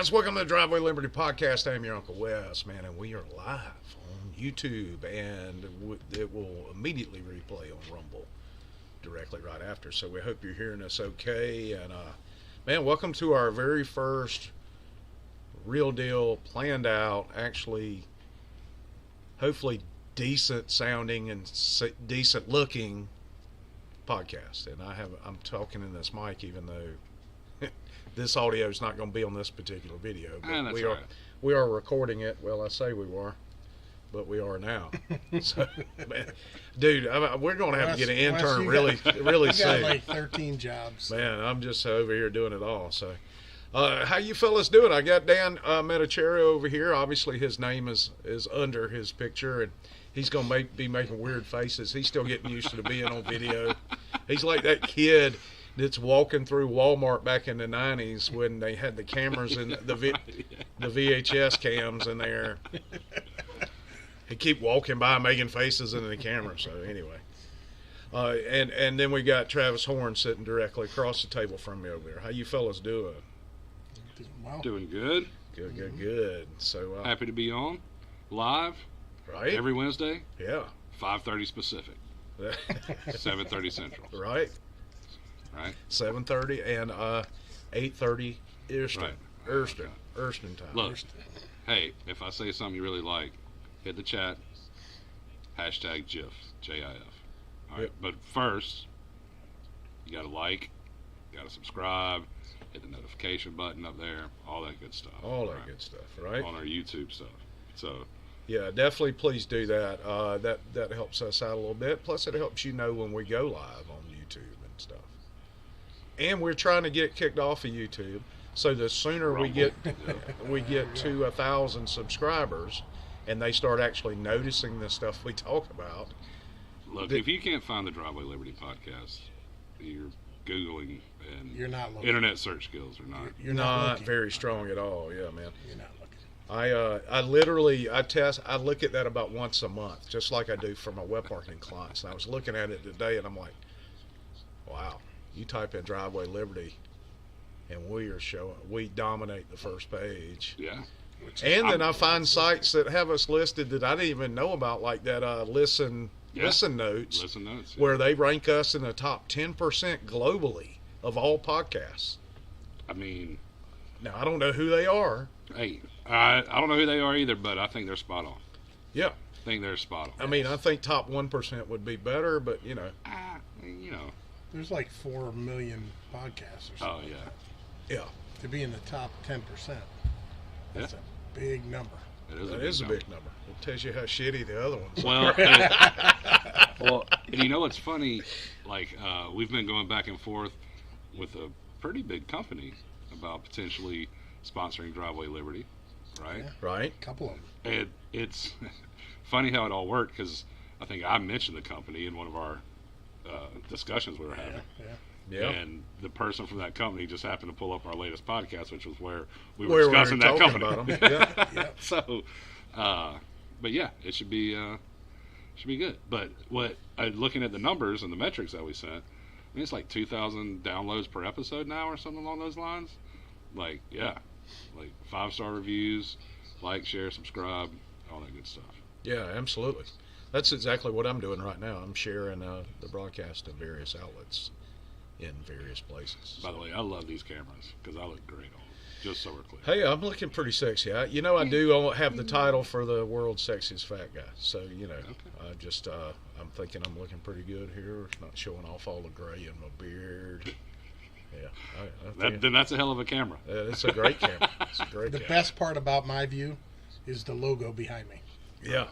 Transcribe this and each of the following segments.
guys, welcome to the Driveway Liberty Podcast. I'm your Uncle Wes, man, and we are live on YouTube, and it will immediately replay on Rumble directly right after. So we hope you're hearing us okay. And man, welcome to our very first real deal, planned out, actually, hopefully decent sounding and decent looking podcast. And I'm talking in this mic, even though this audio is not going to be on this particular video, but we are recording it. Well, I say we were, but we are now. So, man, dude, we're going to have to get an intern really soon. I got like 13 jobs. Man, I'm just over here doing it all. So, how you fellas doing? I got Dan Metacherio over here. Obviously, his name is under his picture, and he's going to be making weird faces. He's still getting used to being on video. He's like that kid that's walking through Walmart back in the 90s when they had the cameras and the VHS cams in there. He keep walking by making faces into the camera. So anyway, and then we got Travis Horn sitting directly across the table from me over there. How you fellas doing? Well, Doing good. Good. So Happy to be on live right every Wednesday, yeah 5:30 Pacific, 7:30 Central. right Right. 7:30 and 8:30 Eastern. Right. Eastern time. Look, hey, if I say something you really like, hit the chat. Hashtag GIF, JIF. All right. Yep. But first, you got to like, you got to subscribe, hit the notification button up there, all that good stuff. All that good stuff, right? On our YouTube stuff. So. Yeah, definitely. Please do that. That helps us out a little bit. Plus, it helps you know when we go live on YouTube and stuff. And we're trying to get kicked off of YouTube, so the sooner we get to 1,000 subscribers, and they start actually noticing the stuff we talk about. Look, if you can't find the Driveway Liberty podcast, you're Googling and you're not looking. Internet search skills are not. You're not very strong at all. Yeah, man. You're not looking. I look at that about once a month, just like I do for my web marketing clients. And I was looking at it today, and I'm like, wow. You type in Driveway Liberty, and we dominate the first page. Yeah. And then I find sites that have us listed that I didn't even know about, like that Listen Notes. Listen Notes. Yeah. Where they rank us in the top 10% globally of all podcasts. I mean, now I don't know who they are. Hey, I don't know who they are either, but I think they're spot on. Yeah. I think they're spot on. I mean, I think top 1% would be better, but you know. There's like 4 million podcasts or something. Oh, yeah. Yeah. To be in the top 10%, that's a big number. That is a big number. It tells you how shitty the other ones are. And you know what's funny? Like, we've been going back and forth with a pretty big company about potentially sponsoring Driveway Liberty, right? Yeah. Right. A couple of them. And it's funny how it all worked, because I think I mentioned the company in one of our discussions we were having. Yeah. And the person from that company just happened to pull up our latest podcast, which was where we were discussing that company. About them. Yeah. So, but yeah, it should be good. But looking at the numbers and the metrics that we sent, I mean, it's like 2,000 downloads per episode now, or something along those lines. Like, yeah, like 5-star reviews, like, share, subscribe, all that good stuff. Yeah, absolutely. That's exactly what I'm doing right now. I'm sharing the broadcast to various outlets in various places. By the way, I love these cameras because I look great on them, just so we're clear. Hey, I'm looking pretty sexy. I do have the title for the world's sexiest fat guy. So, okay. I'm thinking I'm looking pretty good here. Not showing off all the gray in my beard. Yeah. Then that's a hell of a camera. It's a great camera. It's a great The camera. best part about my view is the logo behind me. Yeah.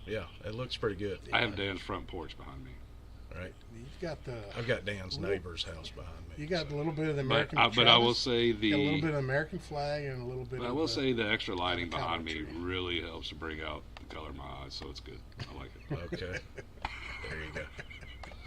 Yeah, it looks pretty good. I have Dan's front porch behind me. Right. I've got Dan's neighbor's house behind me. You got a little bit of the American. But I will say a little bit of American flag and a little bit. I will say the extra lighting behind me really helps to bring out the color of my eyes, so it's good. I like it. Okay. There you go.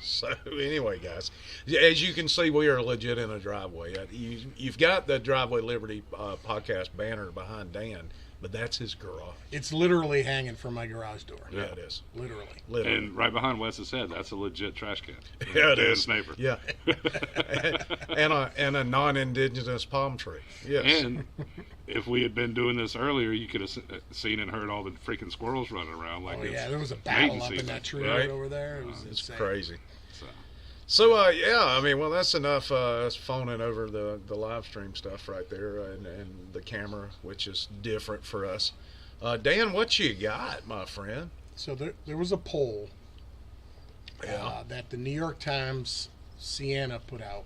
So anyway, guys, as you can see, we are legit in a driveway. You've got the Driveway Liberty podcast banner behind Dan. But that's his garage. It's literally hanging from my garage door. Yeah, it is. Literally. Literally. And right behind Wes's head, that's a legit trash can. Yeah, it Dan's is. neighbor. Yeah. and a non-indigenous palm tree. Yes. And if we had been doing this earlier, you could have seen and heard all the freaking squirrels running around. Like Oh, it's yeah, there was a battle mating up in season. that tree Right. right over there. It was It's insane. crazy. So, So yeah, I mean, well, that's enough us phoning over the live stream stuff right there, and the camera, which is different for us. Dan, what you got, my friend? So there was a poll Yeah. that the New York Times Siena put out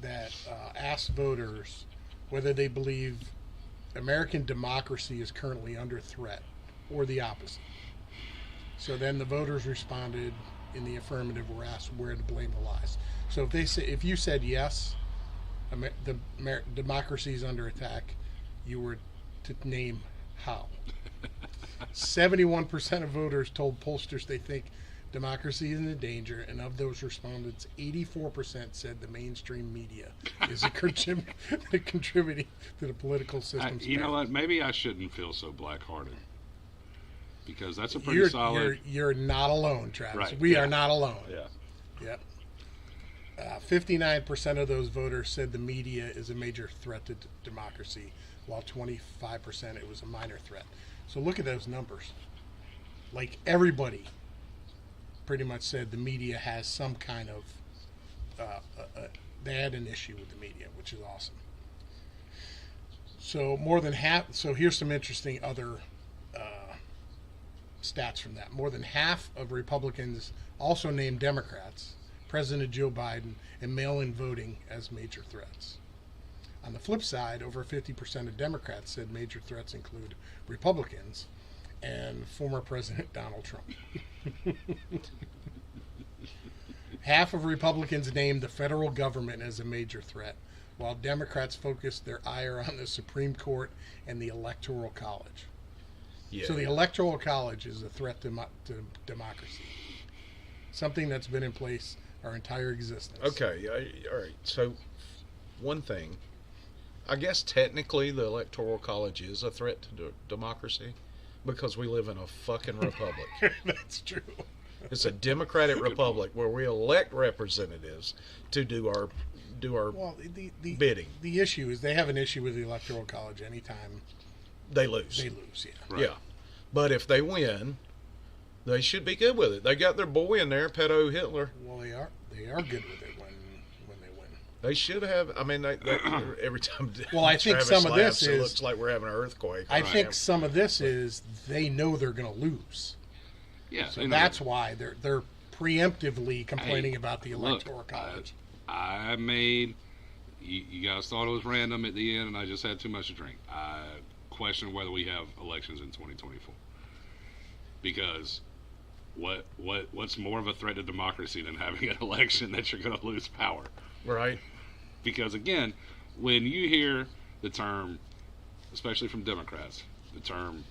that asked voters whether they believe American democracy is currently under threat or the opposite. So then the voters responded in the affirmative, were asked where the blame lies. So if you said yes, democracy is under attack, you were to name how. 71% of voters told pollsters they think democracy is in danger, and of those respondents, 84% said the mainstream media is contributing to the political system. you know what? Maybe I shouldn't feel so black-hearted, because that's a pretty You're, solid. you're not alone, Travis. Right, We yeah. are not alone. Yeah. Yep. 59% of those voters said the media is a major threat to democracy, while 25% it was a minor threat. So look at those numbers. Like everybody pretty much said the media has some kind of they had an issue with the media, which is awesome. So more than half. So here's some interesting other stats from that. More than half of Republicans also named Democrats, President Joe Biden, and mail-in voting as major threats. On the flip side, over 50% of Democrats said major threats include Republicans and former President Donald Trump. Half of Republicans named the federal government as a major threat, while Democrats focused their ire on the Supreme Court and the Electoral College. Yeah. So the Electoral College is a threat to democracy, something that's been in place our entire existence. Okay. All right. So one thing, I guess technically the Electoral College is a threat to democracy because we live in a fucking republic. That's true. It's a democratic republic where we elect representatives to do our Well, the bidding. The issue is they have an issue with the Electoral College anytime They lose. they lose. Yeah. Right. Yeah. But if they win, they should be good with it. They got their boy in there, pedo Hitler. Well, they are good with it when they win. They should have. I mean, they every time. Well, I think Travis some of this laughs, it is- looks like we're having an earthquake. I think some of this is they know they're going to lose, Yeah. so they know. that's why they're preemptively complaining about the Look, Electoral College. I made. You guys thought it was random at the end, and I just had too much to drink. I question whether we have elections in 2024, because what's more of a threat to democracy than having an election that you're going to lose power? Right. Because again, when you hear the term, especially from Democrats, the term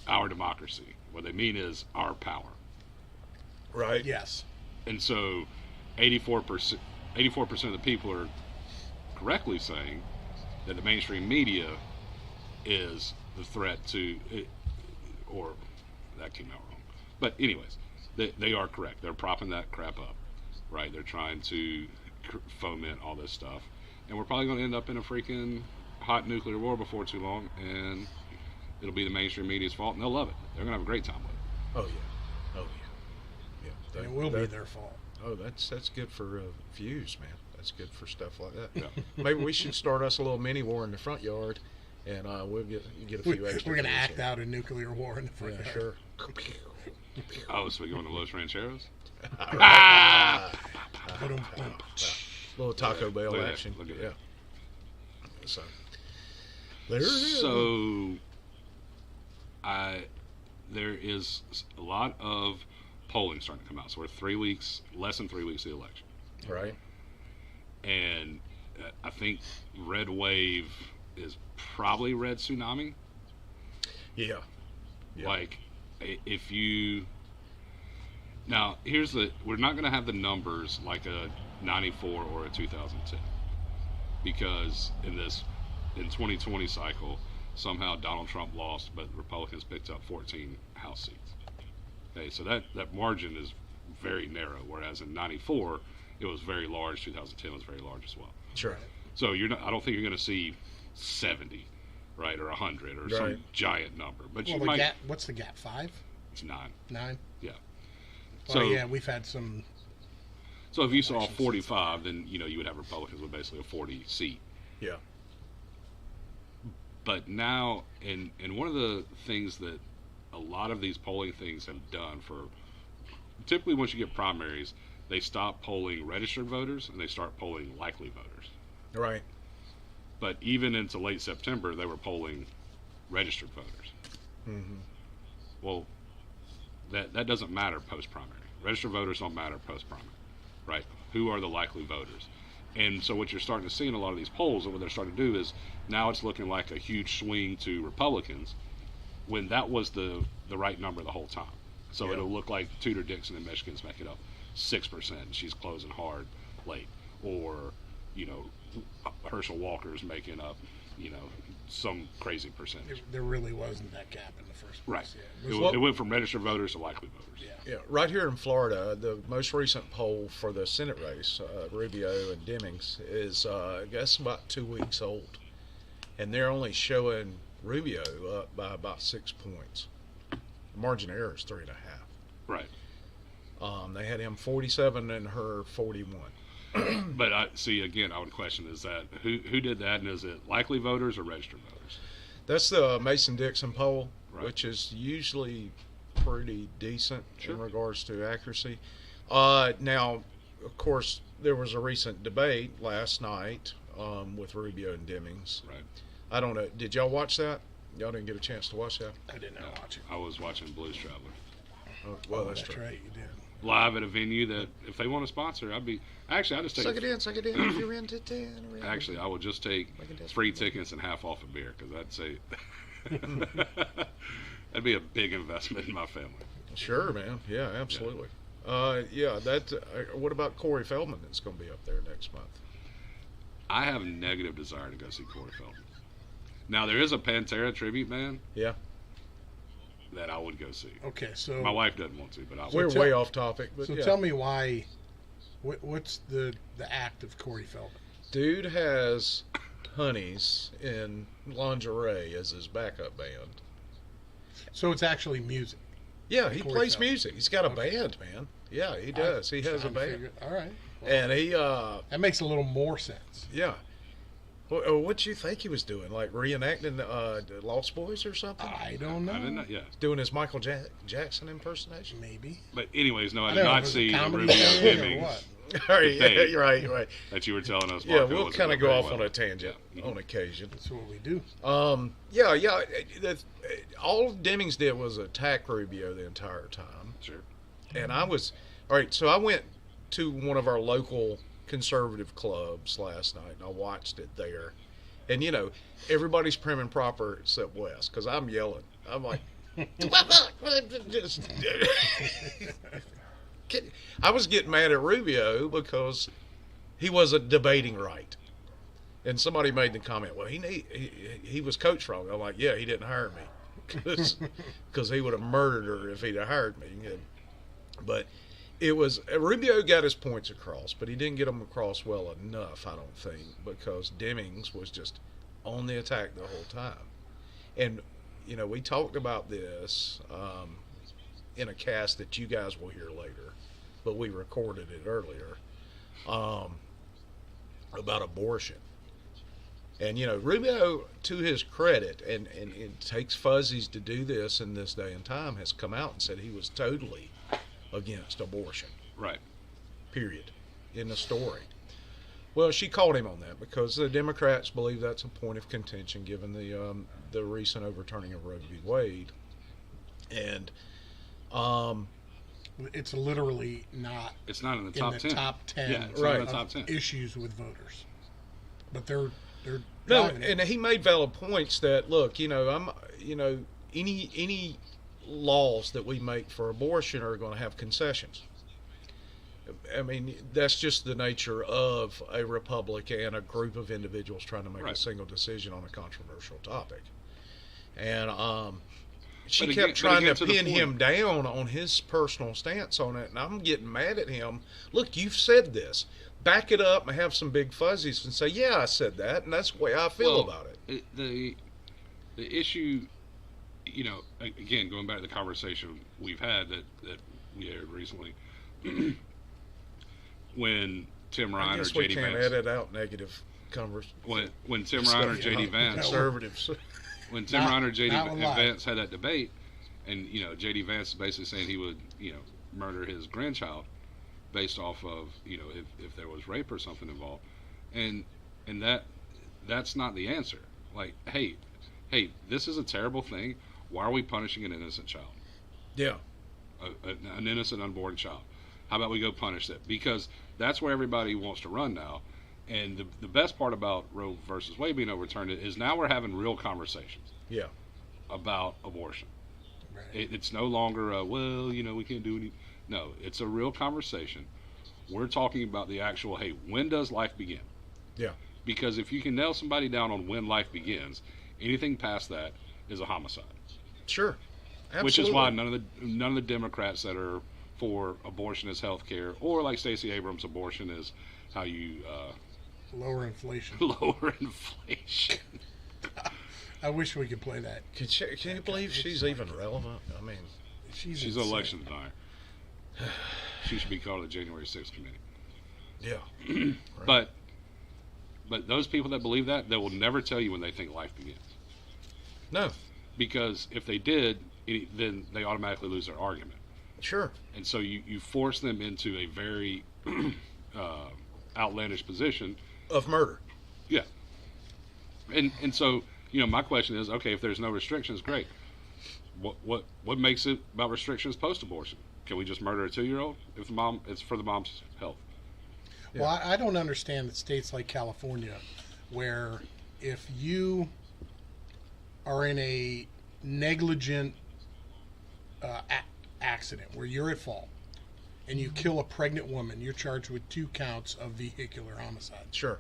"our democracy," what they mean is our power. Right. Yes. And so 84% of the people are correctly saying that the mainstream media is the threat to it, or that came out wrong. But anyways, they are correct. They're propping that crap up, right? They're trying to foment all this stuff. And we're probably going to end up in a freaking hot nuclear war before too long, and it'll be the mainstream media's fault, and they'll love it. They're going to have a great time with it. Oh yeah. Oh yeah. Yeah. And it will be their fault. Oh, that's good for views, man. That's good for stuff like that. Yeah. Maybe we should start us a little mini war in the front yard, and we'll get a few extra. We're going to views act on it. out a nuclear war in the front Yeah, yard. sure. Oh, so we going to Los Rancheros? Ba-dum-bum. Little Taco Bell Look at that. action. Look at yeah. that. So there it is. So there is a lot of polling starting to come out. So we're less than 3 weeks of the election. Right. And I think red wave is probably red tsunami. Yeah. Yeah. Like, if you... Now, we're not going to have the numbers like a 94 or a 2010. Because in 2020 cycle, somehow Donald Trump lost, but Republicans picked up 14 House seats. Okay, so that margin is very narrow, whereas in 94 it was very large. 2010 was very large as well. Sure. So I don't think you're going to see 70, right, or 100 or Right. some giant number. But Well, you the might. gap, what's the gap? 5? It's 9. 9? Yeah. Well, So yeah, we've had some. so if you saw elections 45, then you would have Republicans with basically a 40 seat. Yeah. But now, and one of the things that a lot of these polling things have done for, typically once you get primaries, they stop polling registered voters and they start polling likely voters. Right. But even into late September, they were polling registered voters. Mm-hmm. Well, that doesn't matter post-primary. Registered voters don't matter post-primary, right? Who are the likely voters? And so what you're starting to see in a lot of these polls, and what they're starting to do is now it's looking like a huge swing to Republicans when that was the right number the whole time. So Yeah. it'll look like Tudor Dixon in Michigan's making up 6%. She's closing hard late. Or, Herschel Walker's making up, some crazy percentage. There really wasn't that gap in the first place. Right. Yeah. It went from registered voters to likely voters. Yeah. Yeah, right here in Florida, the most recent poll for the Senate race, Rubio and Demings, is I guess about 2 weeks old, and they're only showing Rubio up by about 6 points. The margin of error is 3.5. Right. They had him 47 and her 41. But I would question, is that who did that, and is it likely voters or registered voters? That's the Mason-Dixon poll, Right. which is usually pretty decent Sure. in regards to accuracy. Now, of course, there was a recent debate last night with Rubio and Demings. Right. I don't know. Did y'all watch that? Y'all didn't get a chance to watch that? I did not watch it. I was watching Blues Traveler Oh, well, That's true. right, you did. live at a venue that if they want to sponsor, I just take. Suck it in. If you're into 10. Actually, I would just take free tickets and half off a beer because I'd say that'd be a big investment in my family. Sure, man. Yeah, absolutely. What about Corey Feldman that's going to be up there next month? I have a negative desire to go see Corey Feldman. Now there is a Pantera tribute band. Yeah. That I would go see. Okay, so My wife doesn't want to, but I We're would. way off topic, but so yeah. tell me why. What's the act of Corey Feldman? Dude has honeys in lingerie as his backup band. So it's actually music. Yeah, he Corey plays Feldman. music. He's got a Okay. band, man. Yeah, he does. He has a Trying to band. figure- All right. Well, And he, that makes a little more sense. yeah. What'd you think he was doing? Like reenacting the Lost Boys or something? I don't know. I didn't know. Yeah. Doing his Michael Jackson impersonation? Maybe. But anyways, no, I I did don't know if not it was a see the comedy Rubio thing or Demings what. All right, Debate. yeah, right. that you were telling us. Yeah, Marco we'll wasn't kind of doing go very off well. on a tangent Yeah. on occasion. That's what we do. Yeah. All Demings did was attack Rubio the entire time. Sure. And all right, so I went to one of our local conservative clubs last night, and I watched it there. And, everybody's prim and proper except Wes, because I'm yelling. I'm like, just, I was getting mad at Rubio because he wasn't debating right. And somebody made the comment, well, he was coached wrong. I'm like, yeah, he didn't hire me because he would have murdered her if he'd have hired me. But it was Rubio got his points across, but he didn't get them across well enough, I don't think, because Demings was just on the attack the whole time. And, we talked about this in a cast that you guys will hear later, but we recorded it earlier, about abortion. And, Rubio, to his credit, and it takes fuzzies to do this in this day and time, has come out and said he was totally against abortion, Right. period, in the story. Well, she called him on that because the Democrats believe that's a point of contention given the recent overturning of Roe v. Wade. And It's literally not It's not in the in top the 10. top 10 Yeah, it's Right. not in the top 10. issues with voters. But they're no, driving and it. he made valid points that look, any laws that we make for abortion are going to have concessions. I mean, that's just the nature of a republic and a group of individuals trying to make a Right. single decision on a controversial topic. And she But kept again- trying but again, to to the pin him point. down on his personal stance on it, and I'm getting mad at him. Look, you've said this. Back it up and have some big fuzzies and say, yeah, I said that, and that's the way I feel about it. The issue, again, going back to the conversation we've had that we had recently, when Tim I Ryan or guess we JD can't Vance, edit out negative conversation. when Tim Ryan or JD Vance, Conservatives. when Tim Not- Ryan or JD not and live. Vance had that debate, and JD Vance is basically saying he would murder his grandchild based off of if there was rape or something involved, and that's not the answer. Like, hey, this is a terrible thing. Why are we punishing an innocent child? Yeah. An innocent unborn child. How about we go punish that? Because that's where everybody wants to run now. And the best part about Roe versus Wade being overturned is now we're having real conversations Yeah. about abortion. Right. It's no longer we can't do any. No, it's a real conversation. We're talking about the actual, hey, when does life begin? Yeah. Because if you can nail somebody down on when life begins, anything past that is a homicide. Sure. Absolutely. Which is why none of the Democrats that are for abortion as health care, or like Stacey Abrams, abortion is how you Lower inflation. lower inflation. I wish we could play that. Can you believe she's even relevant? I mean, She's She's insane. an election denier. She should be called the January 6th committee. yeah. But those people that believe that, they will never tell you when they think life begins. No. Because if they did, then they automatically lose their argument. Sure. And so you force them into a very outlandish position. Of murder. Yeah. And so, my question is, okay, if there's no restrictions, great. What makes it about restrictions post-abortion? Can we just murder a 2-year-old if it's for the mom's health? Well, I don't understand that states like California, where if you are in a negligent accident where you're at fault and you kill a pregnant woman, you're charged with 2 counts of vehicular homicide. Sure.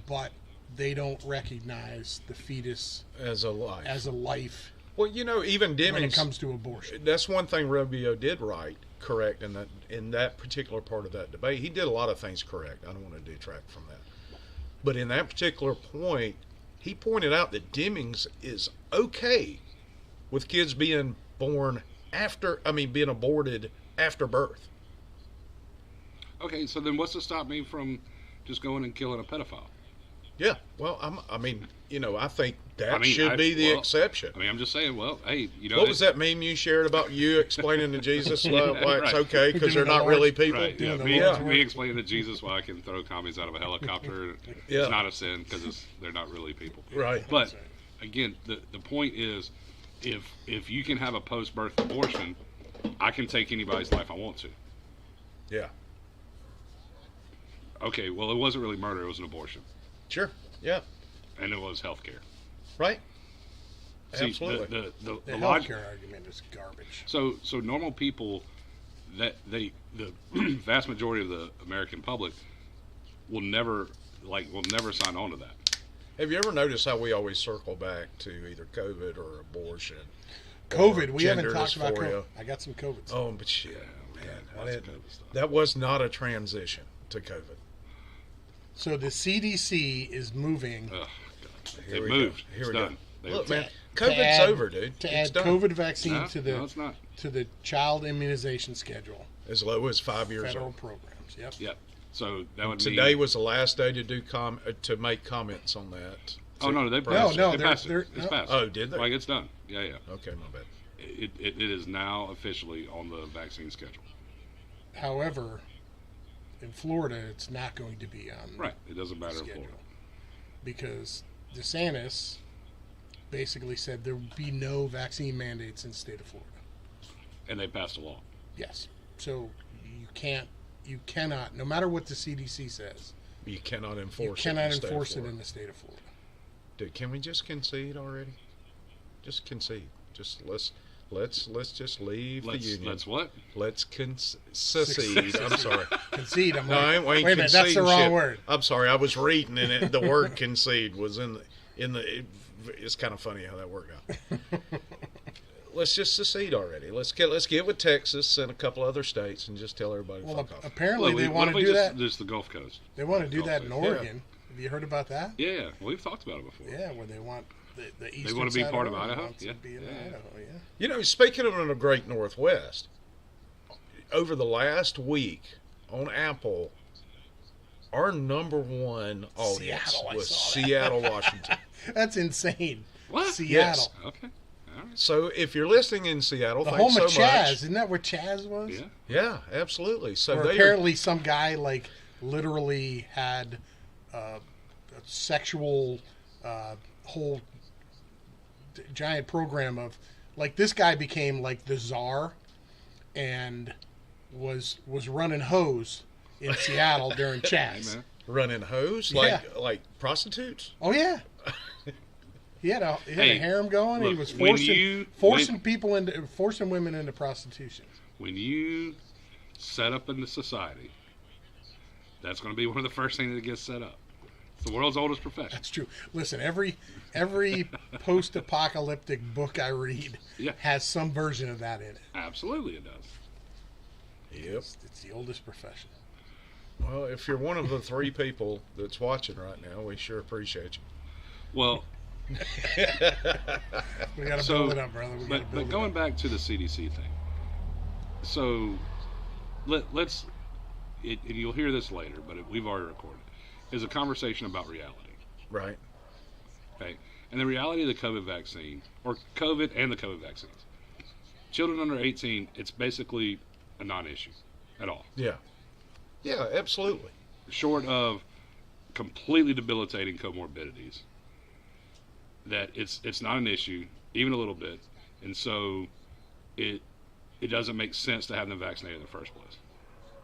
But they don't recognize the fetus As a life. as a life Well, even when it Demings. comes to abortion. That's one thing Rubio did correct in that particular part of that debate. He did a lot of things correct. I don't want to detract from that. But in that particular point, he pointed out that Demings is okay with kids being born being aborted after birth. Okay, so then what's to stop me from just going and killing a pedophile? Yeah. Well, I think that I mean, should be the exception. I mean, I'm just saying, well, hey, What was that meme you shared about you explaining to Jesus why it's Right. okay because they're Doing the not really Lord's- people? Right, yeah. Doing the Me, Lord's me work. explaining to Jesus why I can throw commies out of a helicopter. Yeah. It's not a sin because they're not really people. Right. But again, the point is, if you can have a post-birth abortion, I can take anybody's life I want to. Yeah. Okay, well, it wasn't really murder; it was an abortion, Sure. Yeah. and it was health care. Right. See, Absolutely. the The log- healthcare argument is garbage. So normal people, the vast majority of the American public will never sign on to that. Have you ever noticed how we always circle back to either COVID or abortion? COVID, or we haven't gender talked about dysphoria? COVID. I got some COVID. Oh, but shit, man, lots of COVID stuff. that was not a transition to COVID. So the CDC is moving Ugh, God. Here They we moved. go. Here It's we done. go. They- Look, man, to COVID's add- over, dude. to It's add done. COVID vaccine No, to no, it's not. the child immunization schedule, As low as 5 years federal old. programs. Yep. Yep. So that would Today mean, was the last day to to make comments on that. Oh no, they No, passed no, it. They passed they're- it. It's no. passed. Oh, did they? Like it's done. Yeah, yeah. Okay, my bad. It is now officially on the vaccine schedule. However, in Florida, it's not going to be on Right. It doesn't the matter in schedule Florida. because DeSantis basically said there would be no vaccine mandates in the state of Florida. And they passed a law. Yes. So you cannot, no matter what the CDC says, You cannot you enforce cannot it. In the state of enforce it Florida. in the state of Florida. Dude, can we just concede already? Just concede. Just let's just leave the union. Let's what? Let's secede. I'm sorry. Concede. I'm No, like, I ain't wait a minute, that's the conceding wrong shit. word. I'm sorry. I was reading and the word concede was in the it's kind of funny how that worked out. Let's just secede already. Let's get with Texas and a couple other states and just tell everybody Well, fuck off. apparently Well, they what want if to we do that. just the Gulf Coast? They want to do Gulf that in Coast. Oregon. Have you heard about that? Yeah, we've talked about it before. Yeah, where they want the eastern want to be side part of Oregon Idaho? wants to Yeah. be in Yeah. Idaho, yeah. You know, speaking of the Great Northwest, over the last week on Apple, our number one audience Seattle, I was saw that. Seattle, Washington. That's insane. What? Seattle. Yes. Okay. All right. So if you're listening in Seattle, The thanks home of so Chaz. much. Isn't that where Chaz was? Yeah. Yeah, absolutely. So Or they are, apparently some guy like literally had a sexual whole giant program of like this guy became like the czar and was running hose in Seattle during Hey, Chaz. man. running hose Yeah. like prostitutes. Oh yeah. He had a Hey, harem going. He look, was when forcing women into prostitution. When you set up in the society, that's going to be one of the first things that gets set up. It's the world's oldest profession. That's true. Listen, every post-apocalyptic book I read Yeah. has some version of that in it. Absolutely, it does. Yep. It's the oldest profession. Well, if you're one of the 3 people that's watching right now, we sure appreciate you. Well, We got to So, build it up, brother. We got to but build it going up. back to the CDC thing, so let's and you'll hear this later, but we've already recorded. Is a conversation about reality, Right. okay? And the reality of the COVID vaccine, or COVID and the COVID vaccines, children under 18, it's basically a non-issue at all, Yeah. Yeah, absolutely. short of completely debilitating comorbidities. That it's not an issue, even a little bit, and so it doesn't make sense to have them vaccinated in the first place.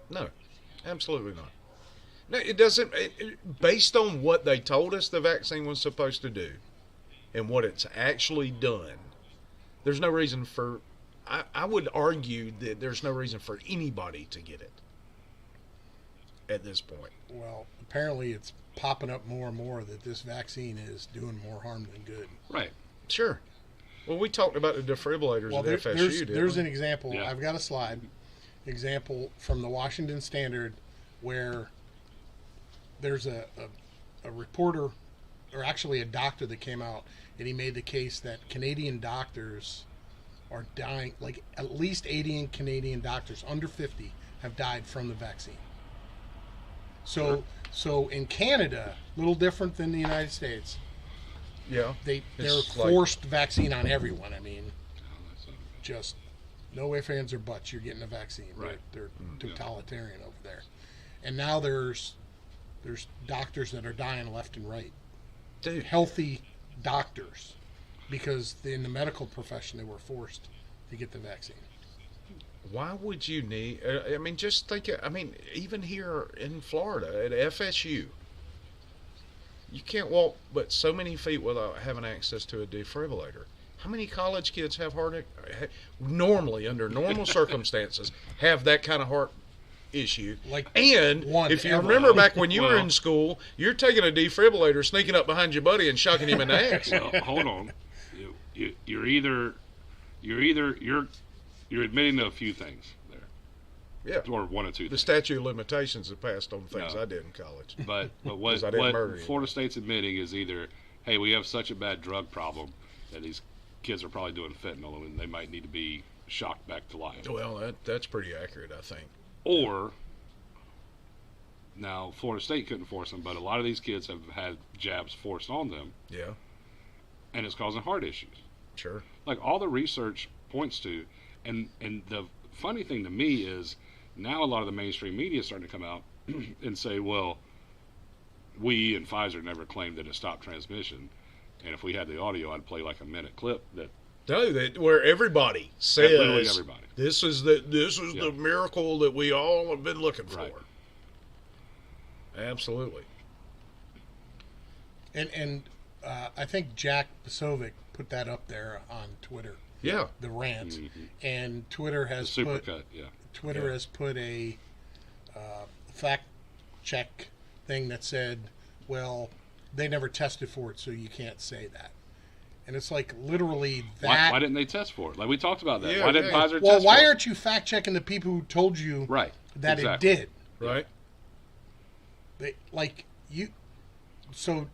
No, absolutely not. No, it doesn't. Based on what they told us the vaccine was supposed to do and what it's actually done, there's no reason for. I would argue that there's no reason for anybody to get it at this point. Well, apparently it's popping up more and more that this vaccine is doing more harm than good. Right. Sure. Well, we talked about the defibrillators Well, at FSU, didn't there's we? an example. Yeah. I've got a slide example from the Washington Standard where there's a reporter, or actually a doctor that came out, and he made the case that Canadian doctors are dying, like at least 80 Canadian doctors under 50 have died from the vaccine. So in Canada, a little different than the United States, Yeah. they're It's like- forced vaccine on everyone. I mean, just no ifs, ands, or buts. You're getting a vaccine. Right. They're totalitarian over there. And now there's doctors that are dying left and right. Dude, Healthy doctors, because in the medical profession they were forced to get the vaccine. why would you need? I mean, just think. I mean, even here in Florida at FSU, you can't walk but so many feet without having access to a defibrillator. How many college kids have normally, under normal circumstances, have that kind of heart issue? Like And one if you ever. remember back when you were Well- in school, you're taking a defibrillator, sneaking up behind your buddy, and shocking him in the ass. Well, hold on. You're admitting to a few things there, Yeah. or one or two The things. statute of limitations have passed on things No. I did in college. But 'Cause I what didn't murder Florida State's admitting is either, hey, we have such a bad drug problem that these kids are probably doing fentanyl and they might need to be shocked back to life. Well, that's pretty accurate, I think. Or, now Florida State couldn't force them, but a lot of these kids have had jabs forced on them, Yeah, and it's causing heart issues. sure. Like all the research points to, and the funny thing to me is now a lot of the mainstream media is starting to come out and say, well, we and Pfizer never claimed that it stopped transmission, and if we had the audio, I'd play like a minute clip that No, that where everybody says literally everybody. this is Yeah. the miracle that we all have been looking for. Right. Absolutely. And I think Jack Posovic put that up there on Twitter, Yeah. the rant, Mhm. and Twitter The has supercut, yeah. Twitter Yeah. has put a fact check thing that said, well, they never tested for it, so you can't say that. And it's like literally Why, that. why didn't they test for it? Like we talked about that. Yeah, Why didn't yeah. Pfizer Well, test why for it? aren't you fact checking the people who told you Right. that Exactly. it did? Right? They, like you, so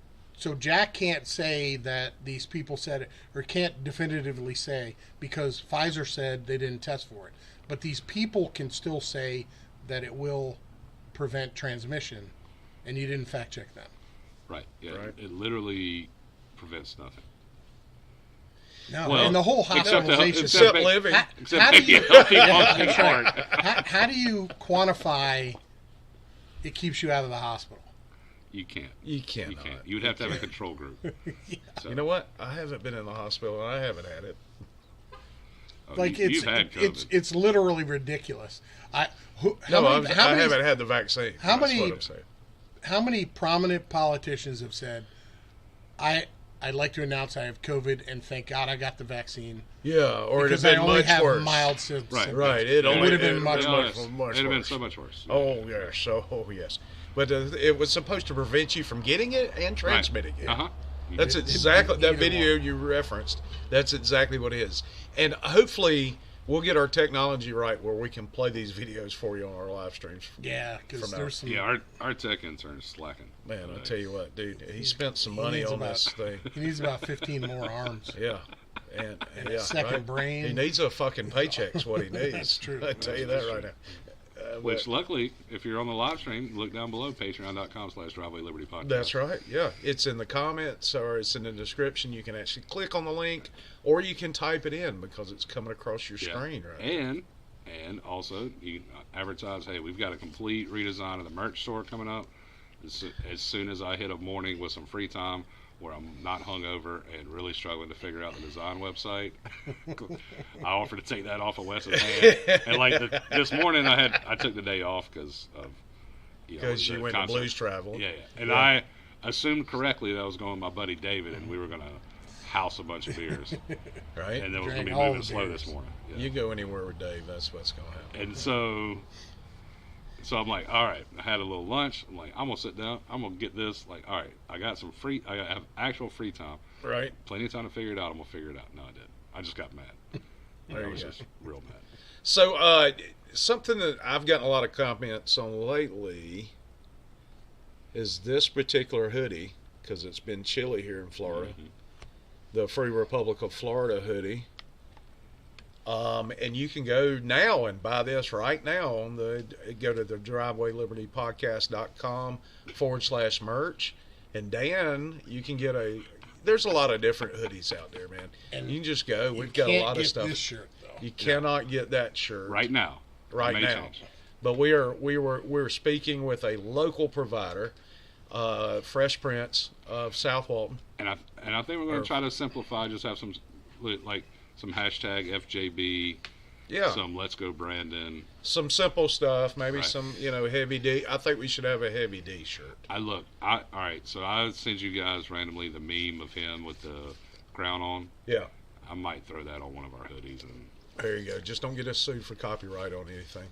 Jack can't say that these people said it, or can't definitively say because Pfizer said they didn't test for it. But these people can still say that it will prevent transmission, and you didn't fact check them. Right. Yeah. Right. It literally prevents nothing. No, Well, and the whole except the- hospitalization. Except ba- living. Except How do making you- healthy Yeah, monkey that's right. heart. how do you quantify it keeps you out of the hospital? You can't. You You cannot. can't. You would have to have a control group. So, You know what? I haven't been in the hospital and I haven't had it. oh, Like you've had COVID. it's literally ridiculous. How No, many, how I many, haven't had the vaccine. how That's many- what I'm saying. how many prominent politicians have said, I'd like to announce I have COVID and thank God I got the vaccine Yeah, or it'd because have I been only much have worse. mild symptoms. Right. Right. It only would have been it much was It'd much have been worse. so much worse. Oh yes, yes. But it was supposed to prevent you from getting it and transmitting it. Uh huh. That's exactly that Either video you referenced. That's exactly what it is. And hopefully we'll get our technology right where we can play these videos for you on our live streams. Yeah, because From there's some. Yeah, our tech intern is slacking. Man, I'll Today. tell you what, dude, he spent some he money needs on about- this thing. He needs about 15 more arms. Yeah. And a yeah, second right? brain. He needs a fucking paycheck is what he needs. That's true. I tell you that right now. Which, luckily, if you're on the live stream, look down below, patreon.com/Driveway Liberty Podcast. That's right. Yeah, it's in the comments or it's in the description. You can actually click on the link, or you can type it in because it's coming across your Yeah. screen right. And also, you can advertise, hey, we've got a complete redesign of the merch store coming up. As soon as I hit a morning with some free time where I'm not hungover and really struggling to figure out the design website, I offer to take that off of Wes's hand. And like this morning, I took the day off because of Because you the went to concert. blues travel. Yeah, and Yeah. I assumed correctly that I was going with my buddy David, and we were going to house a bunch of beers, Right? and then we're going to Drank be all moving the slow beers. this morning. Yeah. You go anywhere with Dave, that's what's going to happen. And so I'm like, all right, I had a little lunch. I'm like, I'm going to sit down. I'm going to get this. Like, all right, I have actual free time. Right? Plenty of time to figure it out. I'm going to figure it out. No, I didn't. I just got mad. There I you was go. just real mad. So, something that I've gotten a lot of comments on lately is this particular hoodie, because it's been chilly here in Florida, Mhm. the Free Republic of Florida hoodie. And you can go now and buy this right now on go to the drivewaylibertypodcast.com/merch. And Dan, you can get there's a lot of different hoodies out there, man. And you can just go. You We've got a can't lot of get stuff. This shirt though. You cannot get that shirt Right now. right May now. change. But we're speaking with a local provider, Fresh Prince of South Walton. And I think we're going to try to simplify. Just have some some hashtag FJB. Yeah, Some Let's Go Brandon. some simple stuff, maybe Right. some heavy D. I think we should have a heavy D shirt. All right, so I send you guys randomly the meme of him with the crown on. Yeah, I might throw that on one of our hoodies. And there you go. Just don't get us sued for copyright on anything.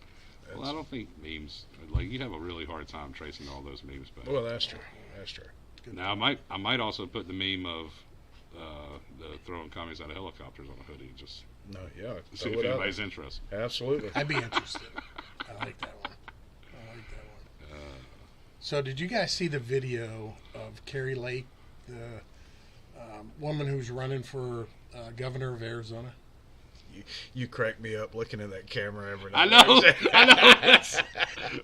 well, I don't think memes, like, you have a really hard time tracing all those memes back. Well, that's true. That's true. Now I might also put the meme of the throwing commies out of helicopters on a hoodie, just No, yeah. to see throw if it out. anybody's interested. Absolutely. I'd be interested. I like that one. So, did you guys see the video of Carrie Lake, the woman who's running for governor of Arizona? You crack me up looking at that camera every I night. know.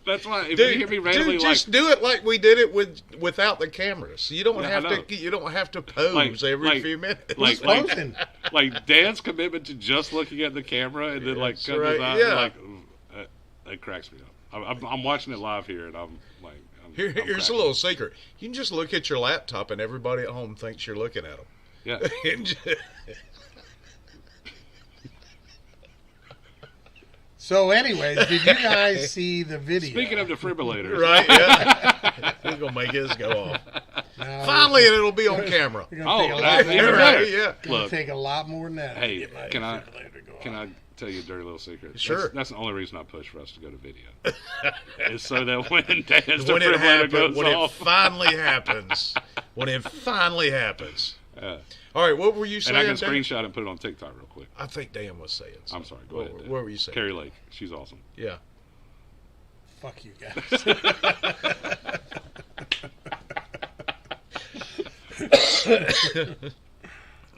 That's why if you hear me randomly just do it like we did it without the cameras. You don't Yeah, I have know. to. You don't have to pose every few minutes. like Posing. like Dan's commitment to just looking at the camera and then like That's cutting his right, eyes, yeah. like it cracks me up. I'm watching it live here and I'm like, Here's a cracking little secret. You can just look at your laptop and everybody at home thinks you're looking at them. Yeah. So, anyways, did you guys see the video? Speaking of defibrillators, Right? Yeah. We're going to make his go off. No, Finally, and it'll be on camera. It's gonna take a Oh, lot that's more even than better. Right, yeah. Gonna Look, take a lot more than that. to hey, get my can I- defibrillator to go can off. I tell you a dirty little secret? Sure. That's the only reason I push for us to go to video. Is so that when Dan's When it defibrillator happens, goes when it off, finally happens, All right, what were you saying? And I can Dan? screenshot it and put it on TikTok real quick. I think Dan was saying something. I'm sorry. Go ahead. Dan. What were you saying? Carrie Lake. She's awesome. Yeah. Fuck you guys.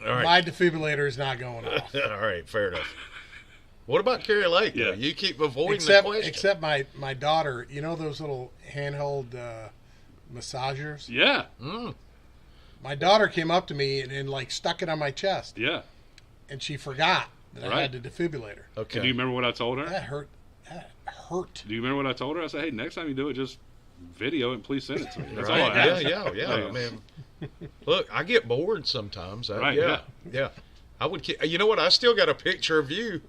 All right. My defibrillator is not going off. All right, fair enough. What about Carrie Lake? Yeah. You keep avoiding the question. Except my daughter, you know those little handheld massagers? Yeah. Mm. My daughter came up to me and like stuck it on my chest, Yeah. and she forgot that I Right. had the defibrillator. Okay. And do you remember what I told her? That hurt. That hurt. Do you remember what I told her? I said, hey, next time you do it, just video it and please send it to me. That's all Right. I asked. Yeah. Yeah. I mean, look, I get bored sometimes. Right, Yeah. I would. You know what? I still got a picture of you.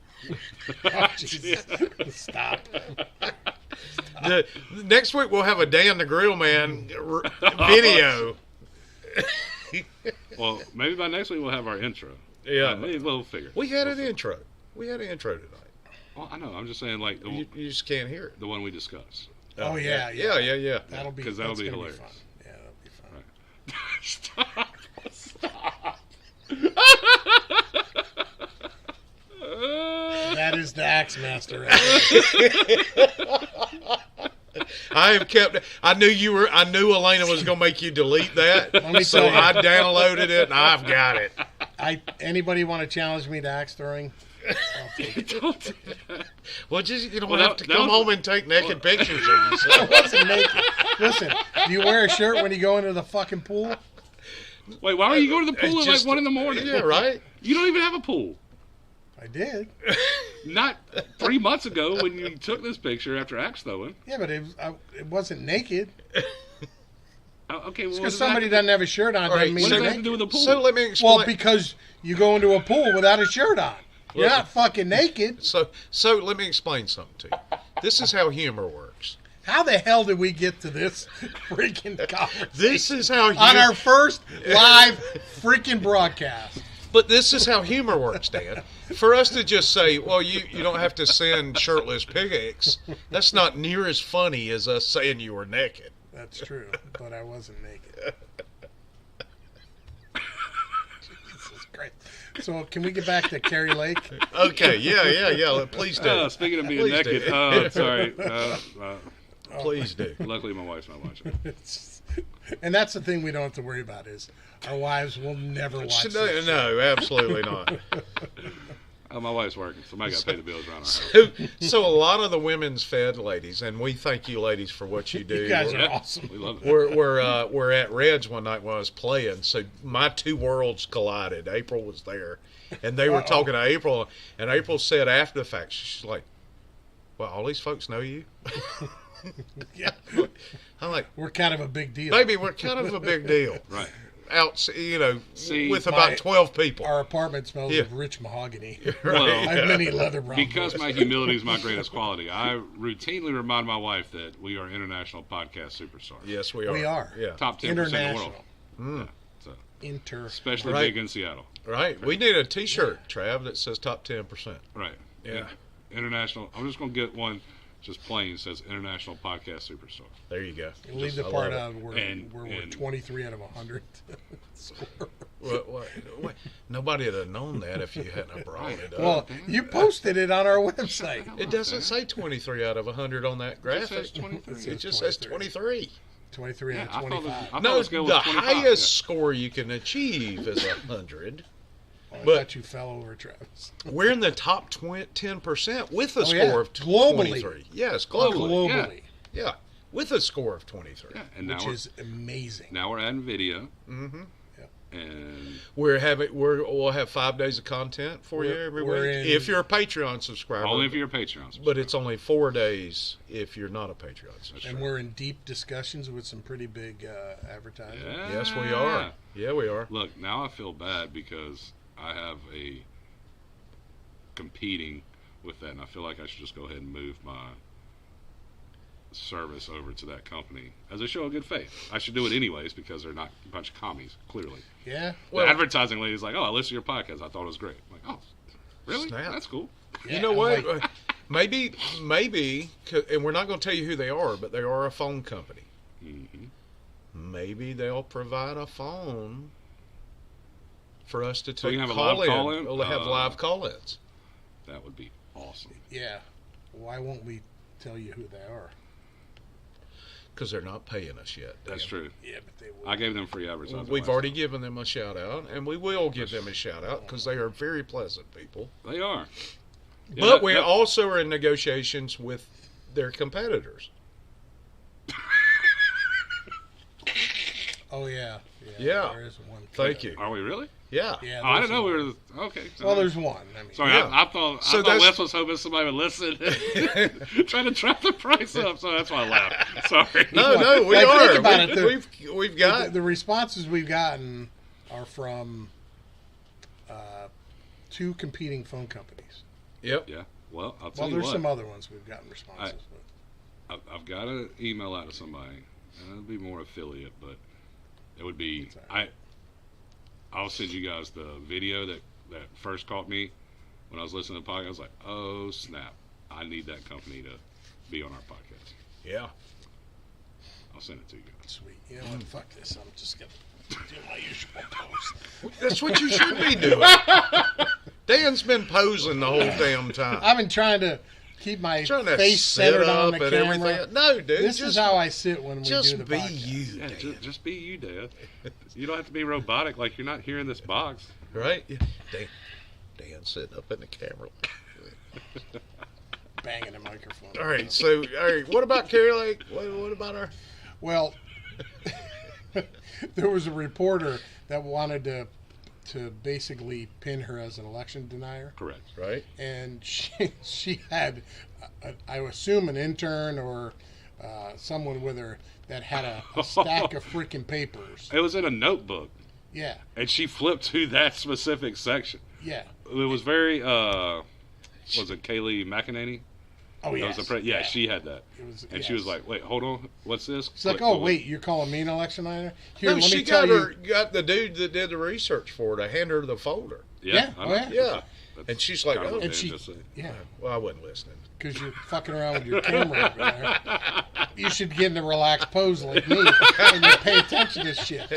Oh, Jesus. Stop. Next week we'll have a Dan the Grill Man video. Well, maybe by next week we'll have our intro. Yeah. We'll figure. We had an intro. Tonight. Well, I know. I'm just saying, like, You just can't hear it. the one we discussed. Oh, yeah. Yeah. That'll be 'Cause that'll that's be gonna hilarious. fun. Yeah, that'll be fun. Stop. Stop. That is the Axe Master. I have kept. I knew Elena was going to make you delete that, me so tell you. I downloaded it and I've got it. Anybody want to challenge me to axe throwing? I'll take it. Don't do that. Well, just you don't Well, have to that come was- home and take naked pictures of I yourself. wasn't naked. Listen, do you wear a shirt when you go into the fucking pool? Wait, why are you going to the pool It's at like just- 1 in the morning? Yeah, right. You don't even have a pool. I did. Not 3 months ago when you took this picture after axe throwing. Yeah, but it wasn't naked. Okay, well, Because somebody doesn't have a shirt on All right, doesn't mean what they're does that have to do naked. with the pool? So let me explain. Well, because you go into a pool without a shirt on. You're Well- not fucking naked. So let me explain something to you. This is how humor works. How the hell did we get to this freaking conversation? This is how On our first live freaking broadcast. But this is how humor works, Dan. For us to just say, well, you don't have to send shirtless pics, that's not near as funny as us saying you were naked. That's true, but I wasn't naked. Jesus Christ. So can we get back to Carrie Lake? Okay, yeah. Please do. Speaking of being Please naked, do. sorry. Please do. Luckily, my wife's not watching. And that's the thing we don't have to worry about is our wives will never watch this. No, absolutely not. My wife's working. Somebody got to pay the bills around her. So a lot of the women's fed ladies, and we thank you ladies for what you do. You guys We're- are awesome. We love it. we're at Red's one night when I was playing, so my two worlds collided. April was there, and they were talking to April, and April said after the fact, she's like, "Well, all these folks know you." Yeah. I'm like, We're kind of a big deal. "Baby, we're kind of a big deal." Right. Out, See, with about 12 people. Our apartment smells Yeah. of rich mahogany. Well, I have many leather brown because boys. my humility is my greatest quality, I routinely remind my wife that we are international podcast superstars. Yes, we are. We are. Yeah. Top 10% of the International. world. So, Inter. especially Right. big in Seattle. Right. We need a T-shirt, Trav, that says top 10%. Right. Yeah. International. I'm just going to get one just plain says International Podcast Superstar. There you go. Leave the I part love out where, And- we're and- 23 out of 100. score. What? Nobody would have known that if you hadn't have brought it up. Well, you posted it on our website. It doesn't say 23 out of 100 on that graphic. says 23. It just says 23. 23 Yeah, out I of thought, 25. I thought No, let's go with the 25. highest score you can achieve is 100. I but- thought you fell over, Travis. We're in the top 10% with a Oh, score yeah. of Globally. 23. Yes, Globally. globally. Globally, Yeah, with a score of 23. Yeah, and now which we're, is amazing. now we're adding video. Mm-hmm. And We'll have 5 days of content for you We're- every we're week in- if you're a Patreon subscriber. only for your Patreons. But it's only 4 days if you're not a Patreon subscriber. And we're in deep discussions with some pretty big advertisers. Yeah. Yes, we are. Yeah, we are. Look, now I feel bad because I have a competing with that, and I feel like I should just go ahead and move my service over to that company as a show of good faith. I should do it anyways because they're not a bunch of commies, clearly. Yeah? Well- the advertising lady's like, "Oh, I listened to your podcast. I thought it was great." I'm like, "Oh, really? Snap. That's cool." Yeah, You know I'm what? like, maybe, and we're not going to tell you who they are, but they are a phone company. hmm Maybe they'll provide a phone for us to So you can have a call live call-in? We'll have live call-ins. That would be awesome. Yeah. Why won't we tell you who they are? Because they're not paying us yet. That's Dan. true. Yeah, but they will. I gave them free advertising. We've last already time. given them a shout out, and we will give them a shout out because they are very pleasant people. They are. Yeah, But we also are in negotiations with their competitors. Oh yeah. Yeah. There is one. Thank you. Are we really? Yeah. Yeah. Oh, I there's didn't know we one. were. Okay. Well, there's one. I mean, Sorry, Yeah. I thought So Wes that's- was hoping somebody would listen, trying to trap the price up. So that's why I laughed. Sorry. No, we Like, are. think about it, We've got. the responses we've gotten are from two competing phone companies. Yep. Yeah. Well, I'll tell Well, you there's what. some other ones we've gotten responses. I've got an email out to somebody, and it'll be more affiliate, but it would be That's all right. I'll send you guys the video that first caught me when I was listening to the podcast. I was like, oh snap, I need that company to be on our podcast. Yeah. I'll send it to you. Sweet. You know what? Fuck this. I'm just gonna do my usual post. That's what you should be doing. Dan's been posing the whole damn time. I've been trying to keep my Trying to face sit centered up on the and camera. everything. No, dude. This just, is how I sit when we just do the be podcast. you, Yeah, Dan. just be you, Dad. You don't have to be robotic like you're not here in this box. Right? Yeah. Dan sitting up in the camera. Banging the microphone. All right. What about Carrie Lake? What about her? Well, there was a reporter that wanted to basically pin her as an election denier, Correct. Right? and she had, I assume, an intern or someone with her that had a stack of freaking papers. It was in a notebook, Yeah, and she flipped to that specific section. yeah. It was very, was it Kaylee McEnany? Oh That yeah. was she had that. It was, And she was like, wait, hold on. What's this? she's like, Click oh the- wait, you're calling me an election denier? Here, No, let she me tell got the dude that did the research for her to hand her the folder. Yeah, I oh, know. yeah. Yeah. That's And she's like, kind of oh. what And Dan she- just said. Yeah, Well, I wasn't listening. because you're fucking around with your camera over there. You should get in a relaxed pose like me, and you pay attention to shit.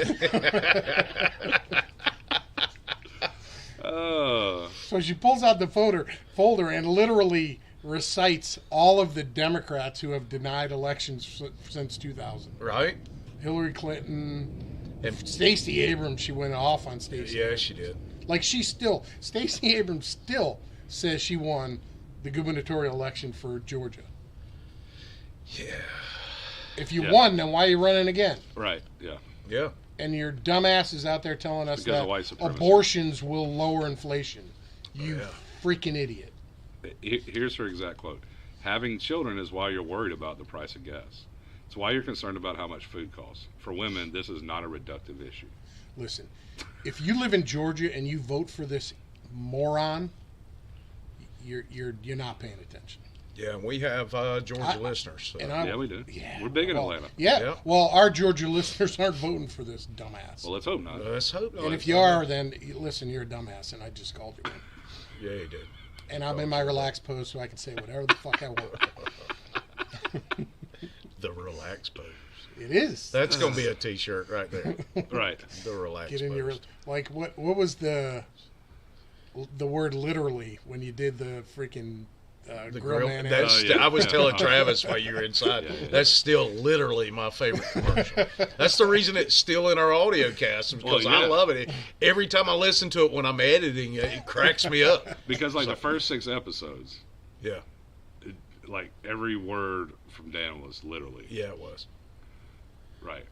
So she pulls out the folder and literally recites all of the Democrats who have denied elections since 2000. Right? Hillary Clinton, And Stacey Abrams. She went off on Stacey. yeah, she did. Like Stacey Abrams still says she won the gubernatorial election for Georgia. Yeah. If you Yeah. won, then why are you running again? Right, yeah. Yeah. And your dumbass is out there telling us Because of that white supremacy. abortions will lower inflation. You Yeah. freaking idiot. Here's her exact quote. Having children is why you're worried about the price of gas. It's why you're concerned about how much food costs. For women, this is not a reductive issue. Listen, if you live in Georgia and you vote for this moron, you're not paying attention. Yeah, and we have Georgia listeners. So. And I, Yeah, we do. Yeah, We're big in well, Atlanta. Yeah, Yeah. Well, our Georgia listeners aren't voting for this dumbass. Well, let's hope not. Let's hope not. and if you are, then listen, you're a dumbass, and I just called you one. Yeah, you did. And I'm in my relaxed pose, so I can say whatever the fuck I want. The relax pose. It is. That's going to be a T-shirt right there. Right. The relax Get in pose. your like what was the word literally when you did the freaking The grill grill. man? That's Oh, yeah. I was Yeah. telling Travis while you were inside. Yeah, yeah. That's still literally my favorite commercial. That's the reason it's still in our audio cast because Well, yeah. I love it. Every time I listen to it when I'm editing it, it cracks me up. Because, like, the first 6 episodes, Yeah, like, every word from Dan was literally. yeah, it was. Right.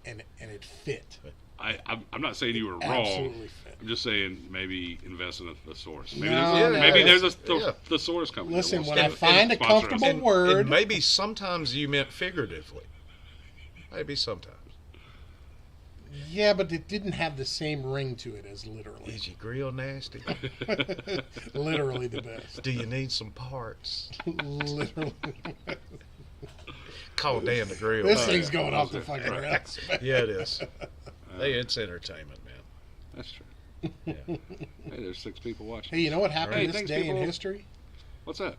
and it fit. I'm not saying you were wrong. Absolutely fit. I'm just saying maybe invest in the source. Maybe No, there's, no. maybe there's Yeah. the source company. that Listen, wants when to I find a sponsor us. comfortable word. And maybe sometimes you meant figuratively. Maybe sometimes. Yeah, but it didn't have the same ring to it as literally. Is your grill nasty? Literally the best. Do you need some parts? Literally. Call Dan the grill. This thing's going off the Right. fucking rails. Yeah, it is. Hey, it's entertainment, man. That's true. Yeah. Hey, there's 6 people watching. Hey, you know what happened Hey, this thanks, day people. in history? What's that?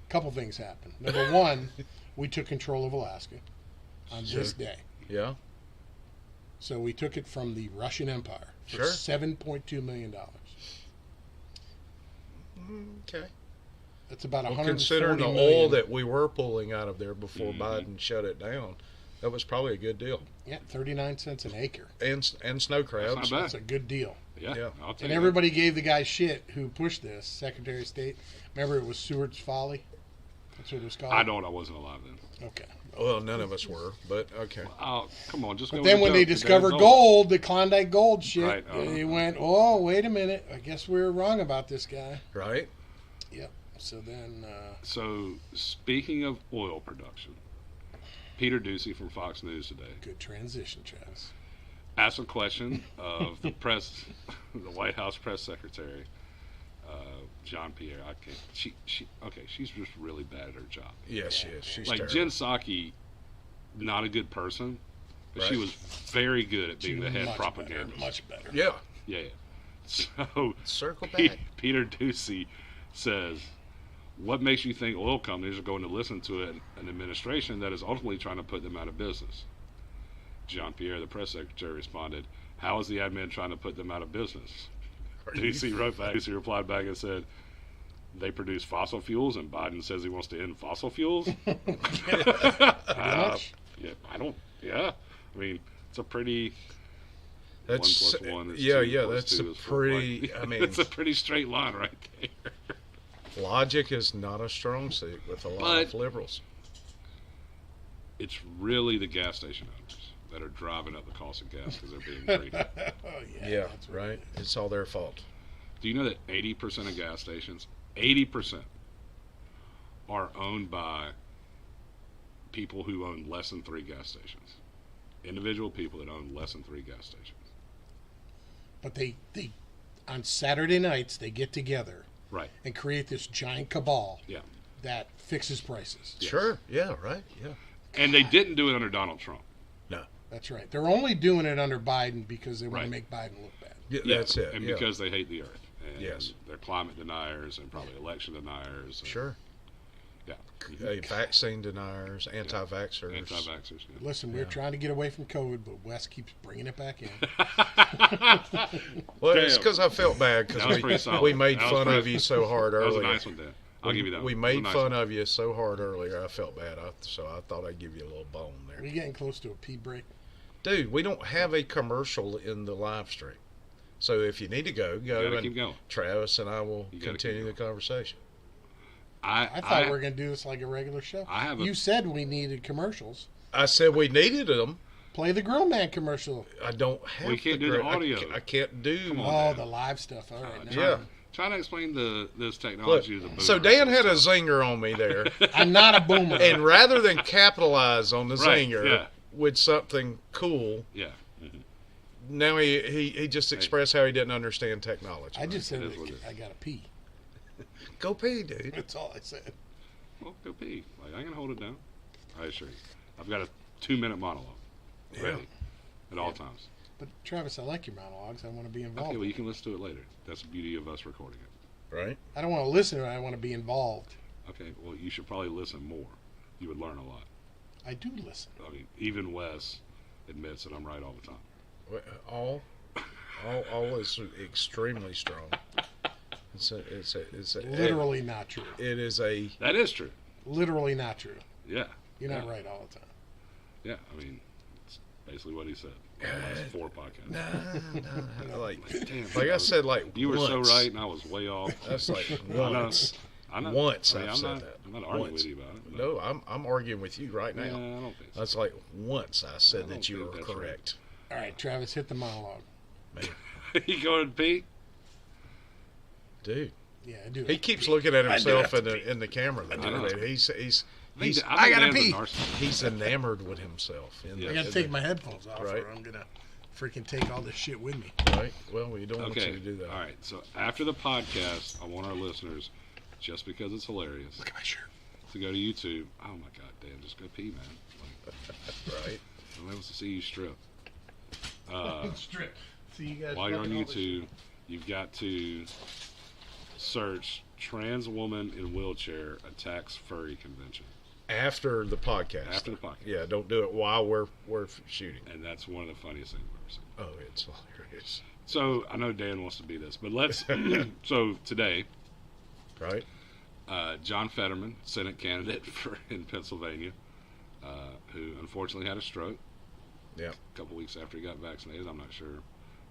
Couple things happened. Number one, we took control of Alaska on this day. Yeah. So we took it from the Russian Empire for Sure. $7.2 million. Okay. That's about Well, 140 considering the million. oil that we were pulling out of there before Mhm. Biden shut it down, that was probably a good deal. Yeah, 39 cents an acre. And snow crabs. That's not bad. That's a good deal. Yeah, Yeah. I'll take And it. everybody gave the guy shit who pushed this, Secretary of State. Remember, it was Seward's Folly? That's what it was called? I don't. I wasn't alive then. Okay. Well, none of us were, but okay. Oh, come on, just. But go then with when the they joke. discovered Today's gold, the Klondike gold shit, Right, they went, oh, wait a minute. I guess we were wrong about this guy. Right? Yep. So then, So, speaking of oil production, Peter Ducey from Fox News today good transition, Travis. asked a question of the press, the White House press secretary, Jean Pierre. I can't. She's just really bad at her job. Yes, she is. She's Like terrible. Jen Psaki, not a good person, but she Right. was very good at being She the head much propagandist. better, much better. Yeah. Yeah. So Circle back. Peter Ducey says, "What makes you think oil companies are going to listen to an administration that is ultimately trying to put them out of business?" Jean Pierre, the press secretary, responded, "How is the admin trying to put them out of business?" Ducey wrote back. Ducey replied back and said, "They produce fossil fuels, and Biden says he wants to end fossil fuels." much? Yeah, I don't. Yeah, I mean, it's a pretty. That's 1 + 1 is yeah, 2 yeah. + That's 2 a is 4. pretty. Like, I mean, it's a pretty straight line right there. logic is not a strong suit with a lot of But- liberals. It's really the gas station owners that are driving up the cost of gas because they're being greedy. Oh, yeah. Yeah, that's what right. it is. It's all their fault. Do you know that 80% of gas stations, 80%, are owned by people who own less than 3 gas stations? Individual people that own less than 3 gas stations. But they on Saturday nights, they get together Right. and create this giant cabal Yeah. that fixes prices. Yes. Sure. Yeah. Right. Yeah. And they didn't do it under Donald Trump. No. That's right. They're only doing it under Biden because they want Right. to make Biden look bad. Yeah, Yeah, that's it. And yeah. because they hate the earth. And Yes. they're climate deniers and probably election deniers. And, Sure. Yeah. Vaccine deniers, anti-vaxxers. Anti-vaxxers. Yeah. Listen, we're Yeah. trying to get away from COVID, but Wes keeps bringing it back in. Well, it's Damn. because I felt bad That was pretty because solid. we made That was fun pretty- of you so hard That was earlier. a nice one, Dan. I'll give you that We one. made It was a nice fun one. of you so hard earlier. I felt bad, so I thought I'd give you a little bone there. We're getting close to a pee break. Dude, we don't have a commercial in the live stream, so if you need to go, You gotta and keep going. Travis and I will You gotta keep continue the going. conversation. I thought we were going to do this like a regular show. I have a- You said we needed commercials. I said we needed them. Play the Grill Man commercial. I don't have. We can't do the audio. I can't do. Come on, Oh, Dan. the live stuff. All right. Try- now. Yeah. Trying to explain this Look, technology to the so boomers Dan and had a stuff. zinger on me there, I'm not a boomer. and rather than capitalize on the Right, zinger yeah. with something cool, Yeah. now he just expressed how he didn't understand technology. I just said It is what it is. I got to pee. Go pee, dude. That's all I said. Well, go pee. Like, I can hold it down. I assure you. I've got a 2-minute monologue ready at all times. But Travis, I like your monologues. I want to be involved. Okay, well, you can listen to it later. That's the beauty of us recording it. Right? I don't want to listen to it. I want to be involved. Okay, well, you should probably listen more. You would learn a lot. I do listen. I mean, even Wes admits that I'm right all the time. All is extremely strong. It's a Literally not true. It is a That is true. Literally not true. Yeah. You're not Yeah. right all the time. Yeah, I mean, it's basically what he said. On the last 4 podcasts. nah, like Damn, like I said, like you were so once. right, and I was way off. That's like I know. once. I know. Once I mean, I've I'm said not, that. I'm not arguing Once. with you about it. but- No, I'm arguing with you right Yeah, now. I don't think so. That's like once I said I that don't you think were that's right. correct. All right, Travis, hit the monologue. You going to pee? Dude, Yeah, I do. he keeps looking at I do himself have in the camera. I know. I mean, he's I gotta pee. he's enamored with himself. Yeah. I got to take my headphones off, Right. or I'm gonna freaking take all this shit with me. right. Well, we don't want you Okay. to do that. All right. So after the podcast, I want our listeners, just because it's hilarious, Look at my shirt. to go to YouTube. Oh my God, Dan, just go pee, man. Like, Right. nobody wants to see you strip. Strip. See you guys. While you're on fucking all this YouTube, you've got to search "trans woman in wheelchair attacks furry convention." After the podcast. After the podcast. Yeah, don't do it while we're shooting. And that's one of the funniest things I've ever seen. Oh, it's hilarious. So I know Dan wants to be this, but let's. So today, Right? John Fetterman, Senate candidate in Pennsylvania, who unfortunately had a stroke. Yeah. A couple weeks after he got vaccinated. I'm not sure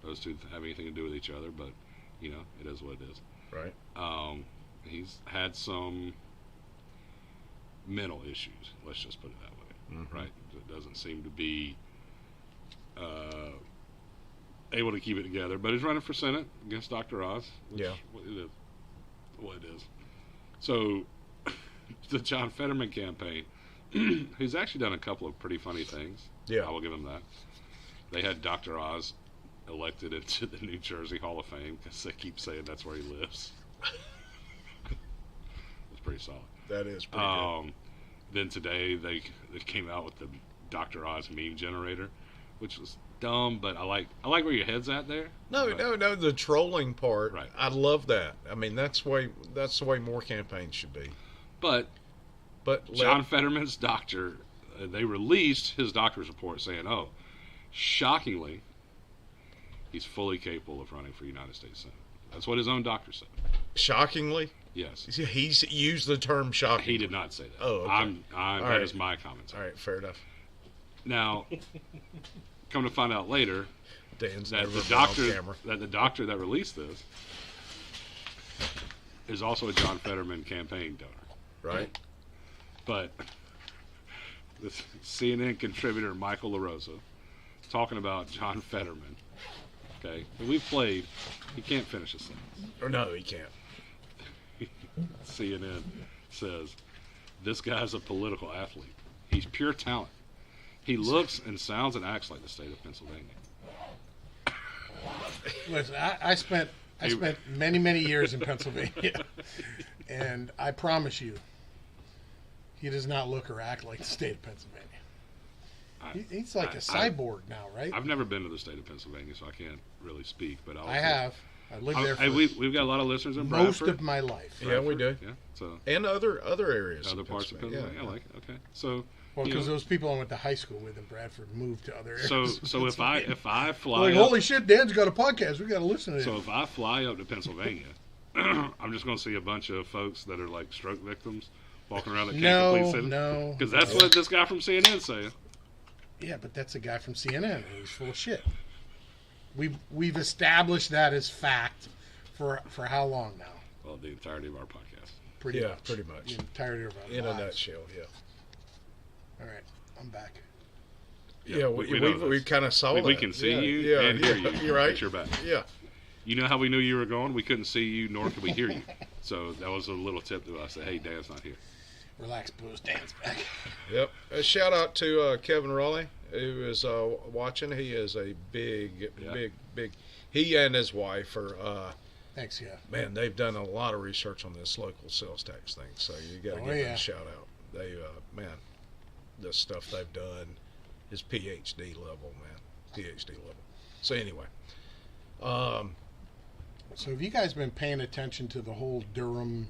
those two have anything to do with each other, but you know, it is what it is. Right. He's had some mental issues. Let's just put it that way. Mhm. Right? It doesn't seem to be able to keep it together, but he's running for Senate against Dr. Oz. Which, Yeah. What it is. So, the John Fetterman campaign, who's actually done a couple of pretty funny things. Yeah. I will give him that. They had Dr. Oz elected into the New Jersey Hall of Fame because they keep saying that's where he lives. It's pretty solid. That is pretty good. Then today they came out with the Dr. Oz meme generator, which was dumb, but I like where your head's at there. No, But- the trolling part. Right. I love that. I mean, that's the way more campaigns should be. But But John Fetterman's doctor, they released his doctor's report saying, oh, shockingly, he's fully capable of running for United States Senate. That's what his own doctor said. shockingly, Yes. he's used the term shocking. He did not say that. Oh, okay. All That right. is my commentary. All right, fair enough. Now, come to find out later Dan's that never the been on doctor camera. that released this is also a John Fetterman campaign donor. Right? But the CNN contributor Michael LaRosa talking about John Fetterman. Okay, and we've played. He can't finish a sentence. Or no, he can't. CNN says this guy's a political athlete. He's pure talent. He looks and sounds and acts like the state of Pennsylvania. Listen, I spent many years in Pennsylvania, and I promise you, he does not look or act like the state of Pennsylvania. He's like a cyborg now, right? I've never been to the state of Pennsylvania, so I can't really speak. But I have. I lived there for We've got a lot of listeners in most Bradford. of my life. Yeah, we do. Yeah, so And other areas. other parts of Pennsylvania. I like it. Okay, so Well, you because know, those people I went to high school with in Bradford moved to other areas. so if I fly like, up, holy shit, Dan's got a podcast. We got to listen to so him. if I fly up to Pennsylvania, I'm just going to see a bunch of folks that are like stroke victims walking around that can't complete sentence. No. Because that's what this guy from CNN is saying. Yeah, but that's a guy from CNN. And he's full of shit. We've established that as fact for how long now? Well, the entirety of our podcast. Pretty Yeah, much. pretty much. The entirety of our In a lives. nutshell, yeah. All right, I'm back. Yeah, we know we this. kind of saw that. We can see Yeah, you yeah, and hear yeah, you. You're right. At your back. Yeah. You know how we knew you were going? We couldn't see you, nor could we hear you. So that was a little tip to us that, hey, Dan's not here. Relax, Booze. Dan's back. Yep. A shout out to Kevin Raleigh, who is watching. He is a big. He and his wife are. Thanks, yeah. Man, they've done a lot of research on this local sales tax thing. So you got to Oh, give them yeah. a shout out. They, man, the stuff they've done is PhD level, man. PhD level. So anyway, So have you guys been paying attention to the whole Durham,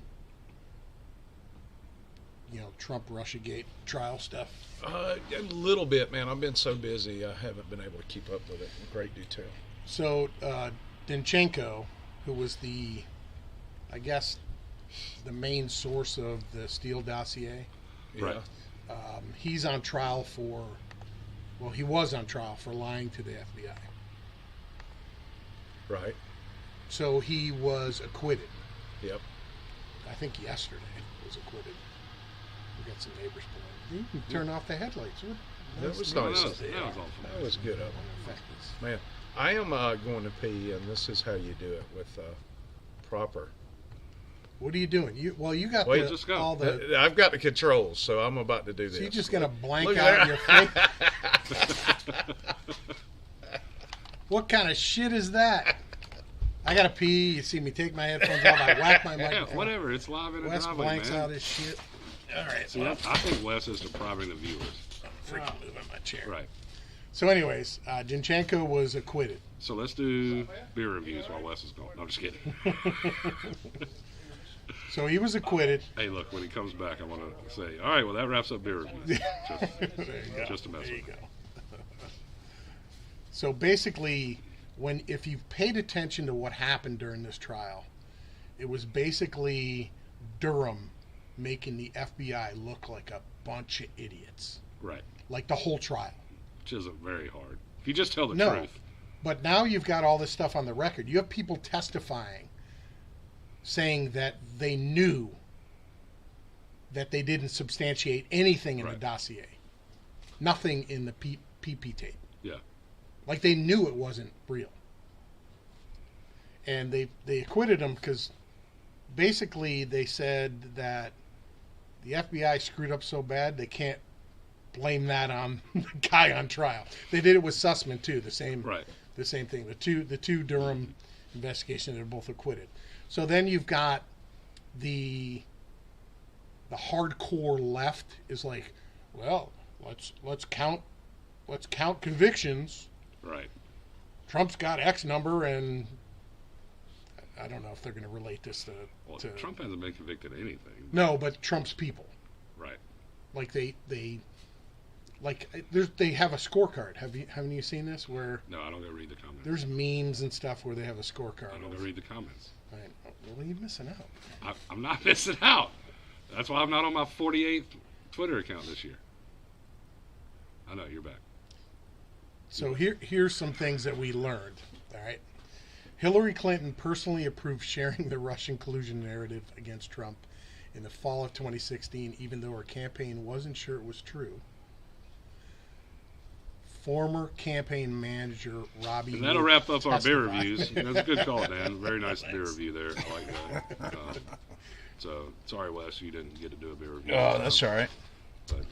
Trump-Russiagate trial stuff? a little bit, man. I've been so busy, I haven't been able to keep up with it in great detail. So Dinchenko, who was I guess, the main source of the Steele dossier, Right. he's on trial he was on trial for lying to the FBI. Right. So he was acquitted. Yep. I think yesterday was acquitted. We got some neighbors below. You can turn off the headlights. That was Well, nice. that was all fun. That was good of them. Effect is- Man, I am going to pee, and this is how you do it with proper. What are you doing? You got Wait, just go. all the. I've got the controls, so I'm about to do this. So you're just gonna blank Look out at your that. face. What kind of shit is that? I gotta pee. You see me take my headphones off. I whack my Yeah, microphone. whatever. It's live in a Wes driveway, blanks man. out his shit. All right. See, I think Wes is depriving the viewers. freaking moving my chair. Right. So, anyways, Dinchenko was acquitted. So let's do beer reviews while Wes is gone. No, I'm just kidding. So he was acquitted. Hey, look, when he comes back, I want to say, all right, well, that wraps up beer reviews. Just to mess There you with go. So basically, if you've paid attention to what happened during this trial, it was basically Durham making the FBI look like a bunch of idiots. Right. Like the whole trial. Which isn't very hard. If you just tell the No. truth. But now you've got all this stuff on the record. You have people testifying, saying that they knew that they didn't substantiate anything in the Right. dossier. Nothing in the PP tape. Yeah. Like they knew it wasn't real. And they acquitted him because basically they said that the FBI screwed up so bad they can't blame that on the guy on trial. They did it with Sussman too, the same thing. The two Durham investigations, they're both acquitted. So then you've got the hardcore left is like, well, let's count convictions. Right. Trump's got X number, and I don't know if they're going to relate this Well, to Trump hasn't been convicted of anything. No, but Trump's people. Right. Like they have a scorecard. Haven't you seen this? Where No, I don't go read the comments. there's memes and stuff where they have a scorecard. I don't go read the comments. Right. Well, you're missing out. I'm not missing out. That's why I'm not on my 48th Twitter account this year. I know, you're back. So here's some things that we learned. All right. Hillary Clinton personally approved sharing the Russian collusion narrative against Trump in the fall of 2016, even though her campaign wasn't sure it was true. Former campaign manager Robbie And that'll Wood wrap up our beer testified. reviews. That's a good call, Dan. Very nice beer review there. I like that. So, sorry, Wes, you didn't get to do a beer review. Oh, that's all right. But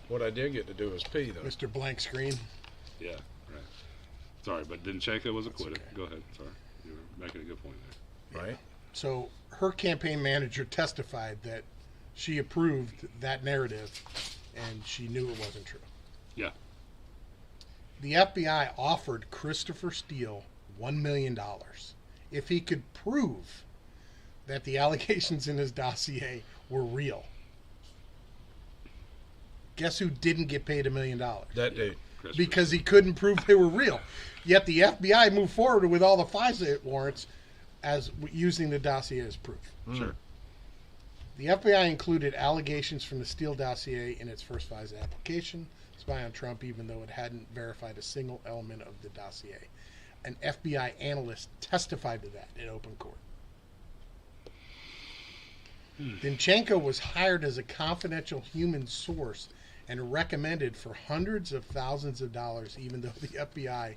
What I did get to do was pee, though. Mr. Blank Screen. yeah, right. Sorry, but Dinchenko was acquitted. okay. Go ahead. Sorry. You were making a good point there. Right? So her campaign manager testified that she approved that narrative and she knew it wasn't true. Yeah. The FBI offered Christopher Steele $1 million if he could prove that the allegations in his dossier were real. Guess who didn't get paid $1 million? That dude. Because he couldn't prove they were real. Yet the FBI moved forward with all the FISA warrants as using the dossier as proof. Sure. The FBI included allegations from the Steele dossier in its first FISA application, spy on Trump, even though it hadn't verified a single element of the dossier. An FBI analyst testified to that in open court. Dinchenko was hired as a confidential human source and recommended for hundreds of thousands of dollars, even though the FBI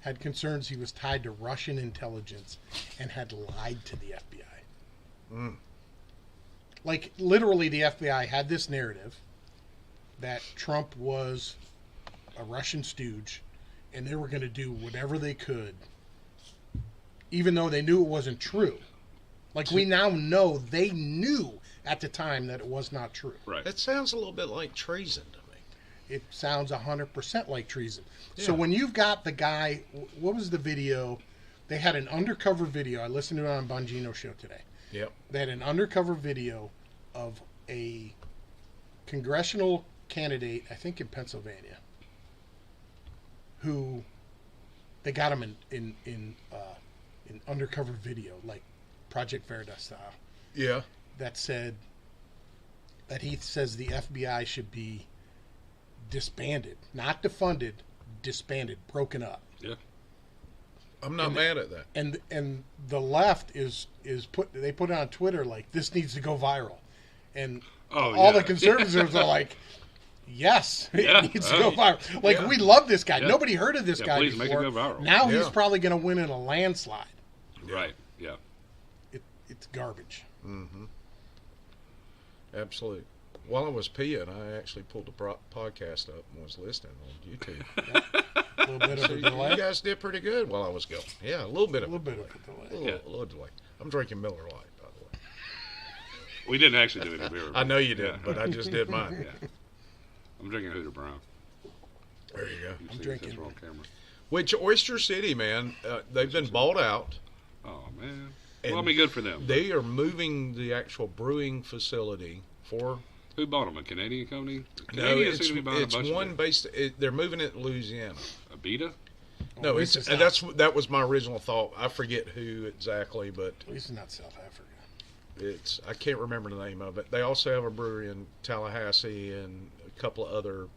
had concerns he was tied to Russian intelligence and had lied to the FBI. Like, literally, the FBI had this narrative that Trump was a Russian stooge and they were going to do whatever they could, even though they knew it wasn't true. Like, we now know they knew at the time that it was not true. Right. It sounds a little bit like treason to me. It sounds 100% like treason. So Yeah. when you've got the guy, what was the video? They had an undercover video. I listened to it on Bongino show today. Yep. They had an undercover video of a congressional candidate, I think in Pennsylvania, who they got him in undercover video, like Project Veritas style, Yeah. that said that he says the FBI should be disbanded, not defunded, disbanded, broken up. Yeah. I'm not mad at that. And the left is put it on Twitter like this needs to go viral, and Oh, all yeah. the conservatives are like, yes, Yeah. it needs to go Oh, viral. Like yeah. we love this guy. Yeah. Nobody heard of this Yeah, guy please make it before. go viral. Now he's Yeah. probably going to win in a landslide. Right. Yeah. It's garbage. Absolutely. While I was peeing, I actually pulled the podcast up and was listening on YouTube. A little bit of So a you delay. guys did pretty good while I was going. Yeah, a little bit A of little bit of a delay. Yeah. a little delay. I'm drinking Miller Lite, by the way. We didn't actually do any beer reviews. I know you didn't, Yeah. but I just did mine. Yeah. I'm drinking Hooter Brown. There you go. You see drinking- this on camera. Which Oyster City, man, they've been bought out. Oh man. And Well, I mean, good for them. They are moving the actual brewing facility for. Who bought them? A Canadian company? No, Canadians it's, seem to be buying it's a bunch one of based. They're moving it to Louisiana. Abita? No, At least it's not- that was my original thought. I forget who exactly, but At least it's not South Africa. I can't remember the name of it. They also have a brewery in Tallahassee and a couple of other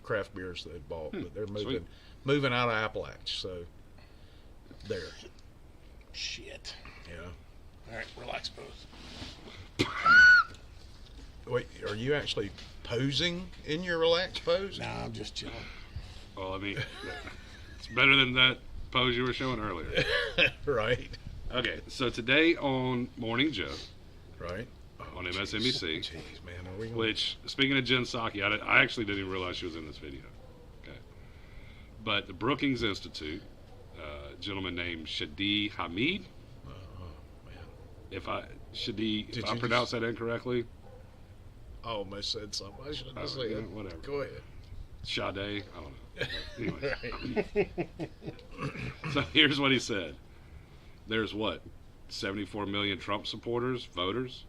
craft beers they bought, but they're sweet. moving out of Appalachia. So there, Shit. yeah. All right, relax, pose. Wait, are you actually posing in your relaxed pose? Nah, I'm just chilling. Well, I mean, it's better than that pose you were showing earlier. Right, Okay, so today on Morning Joe right. on MSNBC, Jeez, man, are we? Gonna... which, speaking of Jen Psaki, I actually didn't even realize she was in this video. Okay. But the Brookings Institute, a gentleman named Shadi Hamid, man, if I Did you pronounce that incorrectly, I almost said something. I shouldn't have Oh, said yeah, it. whatever. Go ahead. Sade, I don't know. Anyway, Right. so here's what he said. There's what? 74 million Trump supporters, voters.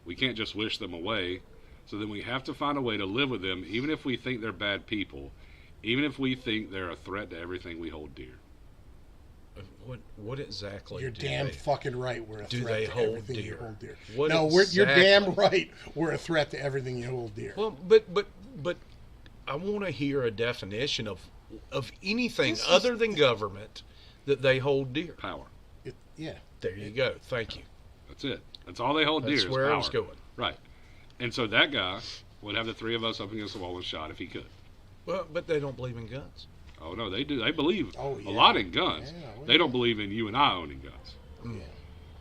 We can't just wish them away. So then we have to find a way to live with them, even if we think they're bad people, even if we think they're a threat to everything we hold dear. What exactly? You're do damn they- fucking right. We're a do threat they to hold everything you dear? hold dear. What No, you're exactly? damn right. We're a threat to everything you hold dear. Well, but I want to hear a definition of anything This is- other than government that they hold dear. Power. Yeah. There you go. Thank you. That's it. That's all they hold dear That's is where power. I was going. Right. And so that guy would have the three of us up against the wall and shot if he could. Well, but they don't believe in guns. Oh, no, they do. They believe Oh, a yeah. lot in guns. Yeah, well, They don't believe in you and I owning guns. Yeah.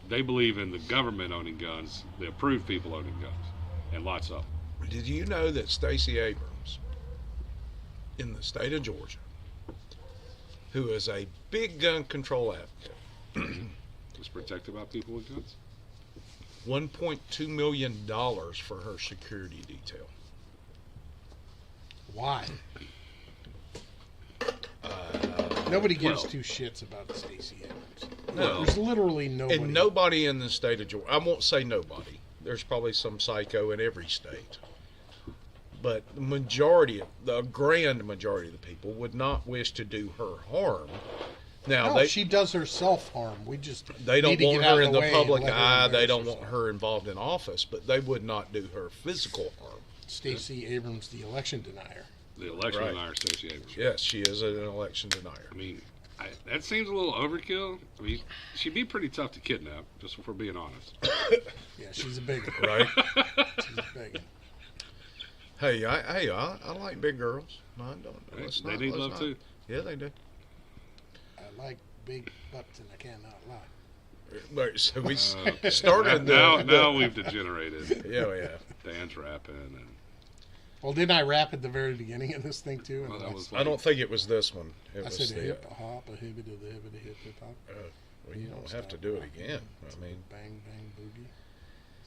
They believe in the government owning guns, the approved people owning guns, and lots of them. Did you know that Stacey Abrams, in the state of Georgia, who is a big gun control advocate, Is protected by people with guns? $1.2 million for her security detail? Why? Nobody gives well- two shits about Stacey Abrams. No. There's literally nobody. And nobody in the state of Georgia, I won't say nobody, there's probably some psycho in every state. But the majority, the grand majority of the people would not wish to do her harm. Now, No, she does herself harm. We just they don't need to want get out her of in the way and public let her eye. They embarrass don't want herself. her involved in office, but they would not do her physical harm. Stacey Abrams, the election denier. The election Right. and our association. Yes, she is an election denier. I mean, that seems a little overkill. I mean, she'd be pretty tough to kidnap, just if we're being honest. Yeah, she's a big one. Right? She's a big one. I like big girls. No, I don't. They, Let's they not- need let's love not. too. Yeah, they do. I like big butts and I cannot lie. But, so we Okay. started now we've degenerated. Yeah. Dan's rapping, and Well, didn't I rap at the very beginning of this thing too? And well, that like, was I don't think it was this one. It I was said a the. hip, a hop, a hibbit, a hibbit, a hip, a hop. Well, you don't have to do it again. I mean, Bang, bang, boogie.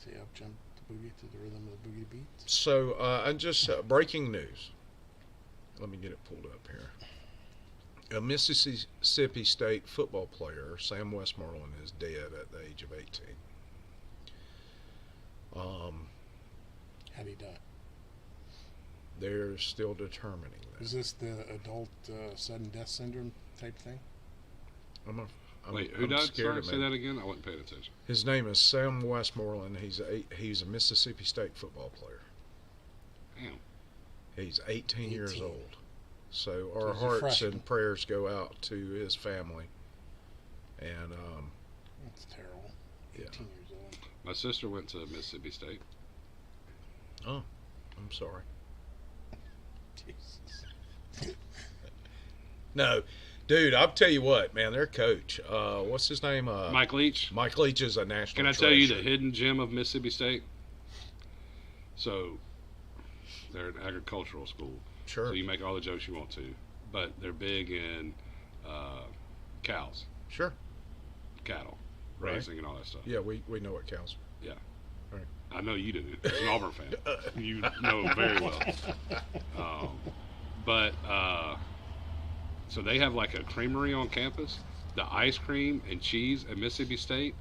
See, up jump the boogie to the rhythm of the boogie beats. so and just breaking news. Let me get it pulled up here. A Mississippi State football player, Sam Westmoreland, is dead at the age of 18. How'd he die? They're still determining that. Is this the adult sudden death syndrome type thing? I'm wait. Who I'm died? scared Sorry, of say him. that again. I wasn't paying attention. His name is Sam Westmoreland. He's a Mississippi State football player. Damn. He's 18 years 18. old. So our he's a hearts freshman. and prayers go out to his family. And That's terrible. Yeah. 18 years old. My sister went to Mississippi State. I'm sorry. Jesus. No, dude, I'll tell you what, man. Their coach, what's his name? Mike Leach. Mike Leach is a national. Can I tell you the treasure. hidden gem of Mississippi State? So, they're an agricultural school. Sure. So you make all the jokes you want to, but they're big in cows, Sure. cattle, Right. racing, and all that stuff. Yeah, we know what counts. I know you do. As an Auburn fan, you know very well. But so they have like a creamery on campus, the ice cream and cheese at Mississippi State,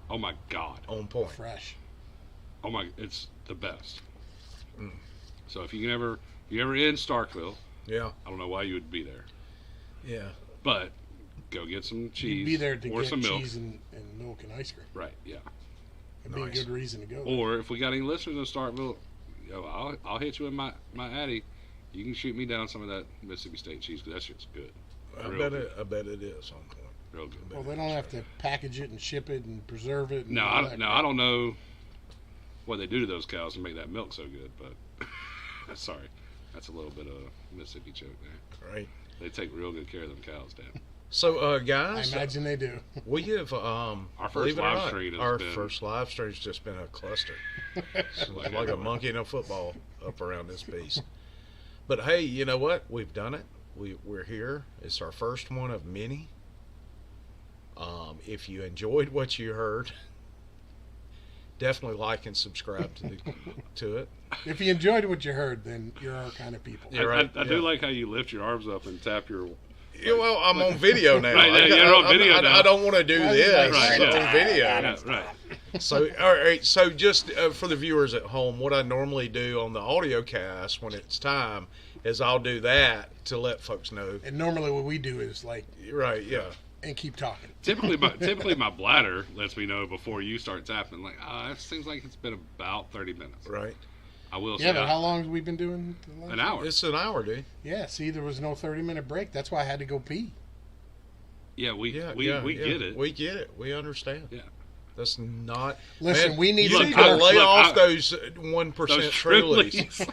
oh my God. On point. Fresh. Oh my, it's the best. Mm. So if you're ever in Starkville, Yeah. I don't know why you would be there, Yeah. but go get some cheese You'd be there to or get some milk. cheese and milk and ice cream. Right, yeah. It'd be a Nice. good reason to go. Or if we got any listeners in Starkville, I'll hit you in my Addy. You can shoot me down some of that Mississippi State cheese because that shit's good. I Real bet good. I bet it is on point. Real good. Well, they don't have to package it and ship it and preserve it. And No, all that I crap. don't know what they do to those cows to make that milk so good, but sorry, that's a little bit of Mississippi joke there. Right. They take real good care of them cows, Dan. So, I guys, imagine they do. we have Our first believe it or live not, stream has our been- first live stream's just been a cluster. It's like a everywhere. monkey in a football up around this beast. But hey, you know what? We've done it. We're here. It's our first one of many. If you enjoyed what you heard, definitely like and subscribe to it. If you enjoyed what you heard, then you're our kind of people. Yeah, right, I do yeah. like how you lift your arms up and tap your. Yeah, well, I'm on video now. Right, yeah, you're on video I now. don't want to do Why is this. it like It's that? on video. Yeah, right. So, all right. So, just for the viewers at home, what I normally do on the audio cast when it's time is I'll do that to let folks know. And normally what we do is like, Right? Yeah. and keep talking. Typically, my bladder lets me know before you start tapping. Like, it seems like it's been about 30 minutes. Right. I will Yeah, say but how long have we been doing? the last- an hour. It's an hour, dude. Yeah, see, there was no 30-minute break. That's why I had to go pee. Yeah, we Yeah. get it. We get it. We understand. Yeah. That's not. Listen, Man, we need you to need put to our- lay Look, off I- those 1% Those Trulies.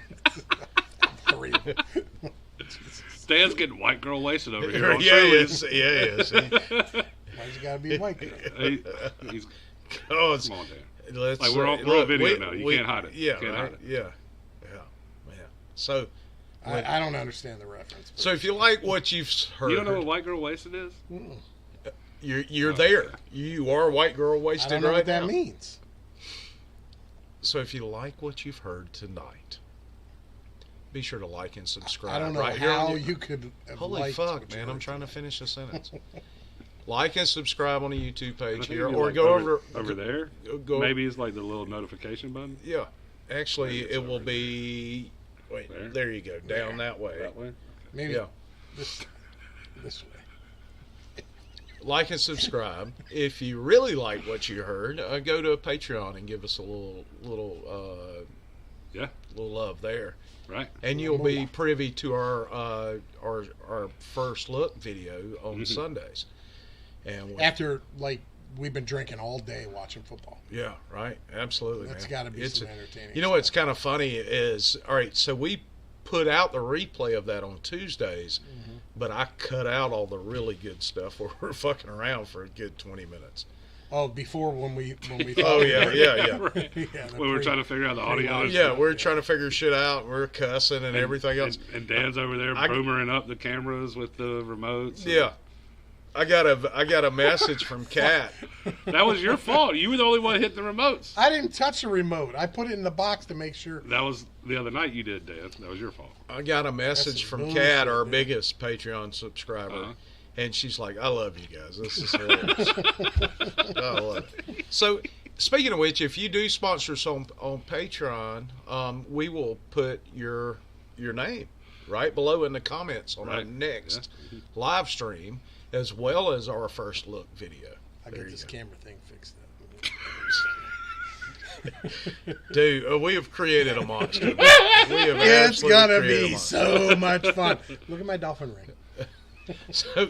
Trulies. Stan's getting white girl wasted over here. On Yeah, Trulies. yes. Why's it got to be a white girl? He's Oh, come on, Dan. let's, Like, we're on look, video now. You can't hide it. Yeah, Can't right. hide it. Yeah. So, I don't understand the reference. but- so if you like what you've heard, You don't know what white girl wasted is? Mm. you're there. You are white girl I wasted don't know right what that now. means. So if you like what you've heard tonight, be sure to like and subscribe. I don't know right here on how the- you could have Holy liked fuck, what you man! heard I'm trying to tonight. finish a sentence. Like and subscribe on the YouTube I page think here, you or like go over there. Go, Maybe it's like the little notification button. Yeah, actually, Maybe it's it will over be. Wait, There? there you go, down that way. That way. Maybe Yeah, this way. like and subscribe. If you really like what you heard, go to Patreon and give us a little Yeah. love there. Right. And you'll be privy to our first look video on Mhm. Sundays. And After, like, we've been drinking all day watching football. yeah, right, absolutely. That's man. got to be It's some entertaining. You know what's kind of funny is, all right, so we put out the replay of that on Tuesdays, Mm-hmm. but I cut out all the really good stuff where we're fucking around for a good 20 minutes. Oh, before when we Oh yeah, yeah. Right. yeah, We were trying to figure out the audio. Yeah, we're trying to figure shit out. And we're cussing and everything else. And Dan's over there I- boomering up the cameras with the remotes. Yeah, I got a message from Kat. That was your fault. You were the only one hitting the remotes. I didn't touch the remote. I put it in the box to make sure. That was the other night you did, Dan. That was your fault. I got a message That's from bullshit, Kat, our man. biggest Patreon subscriber, Uh-huh. and she's like, "I love you guys. This is hilarious. I love it." So, speaking of which, if you do sponsor us on Patreon, we will put your name right below in the comments on our Right. next Yeah. live stream, as well as our first look video. I There get you this go. camera thing fixed up. Dude, we have created a monster. We have It's absolutely gonna created a be monster. so much fun. Look at my dolphin ring. So,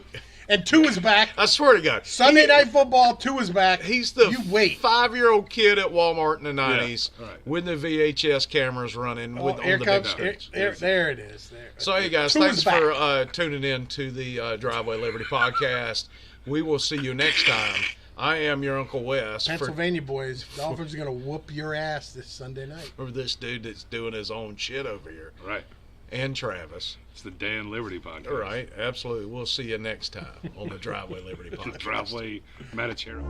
And 2 is back. I swear to God, Sunday Night Football, 2 is back. he's the You wait. 5-year-old kid at Walmart in the 90s Yeah, right. with the VHS cameras running Oh, with here on the big comes. screens. There it is. There. So, hey guys, 2 thanks is back. for tuning in to the Driveway Liberty podcast. We will see you next time. I am your Uncle Wes Pennsylvania boys. Dolphins are gonna whoop your ass this Sunday night. for this dude that's doing his own shit over here, Right. and Travis. It's the Dan Liberty podcast. All right, absolutely. We'll see you next time on the Driveway Liberty The podcast. driveway Manichero.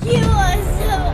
You are so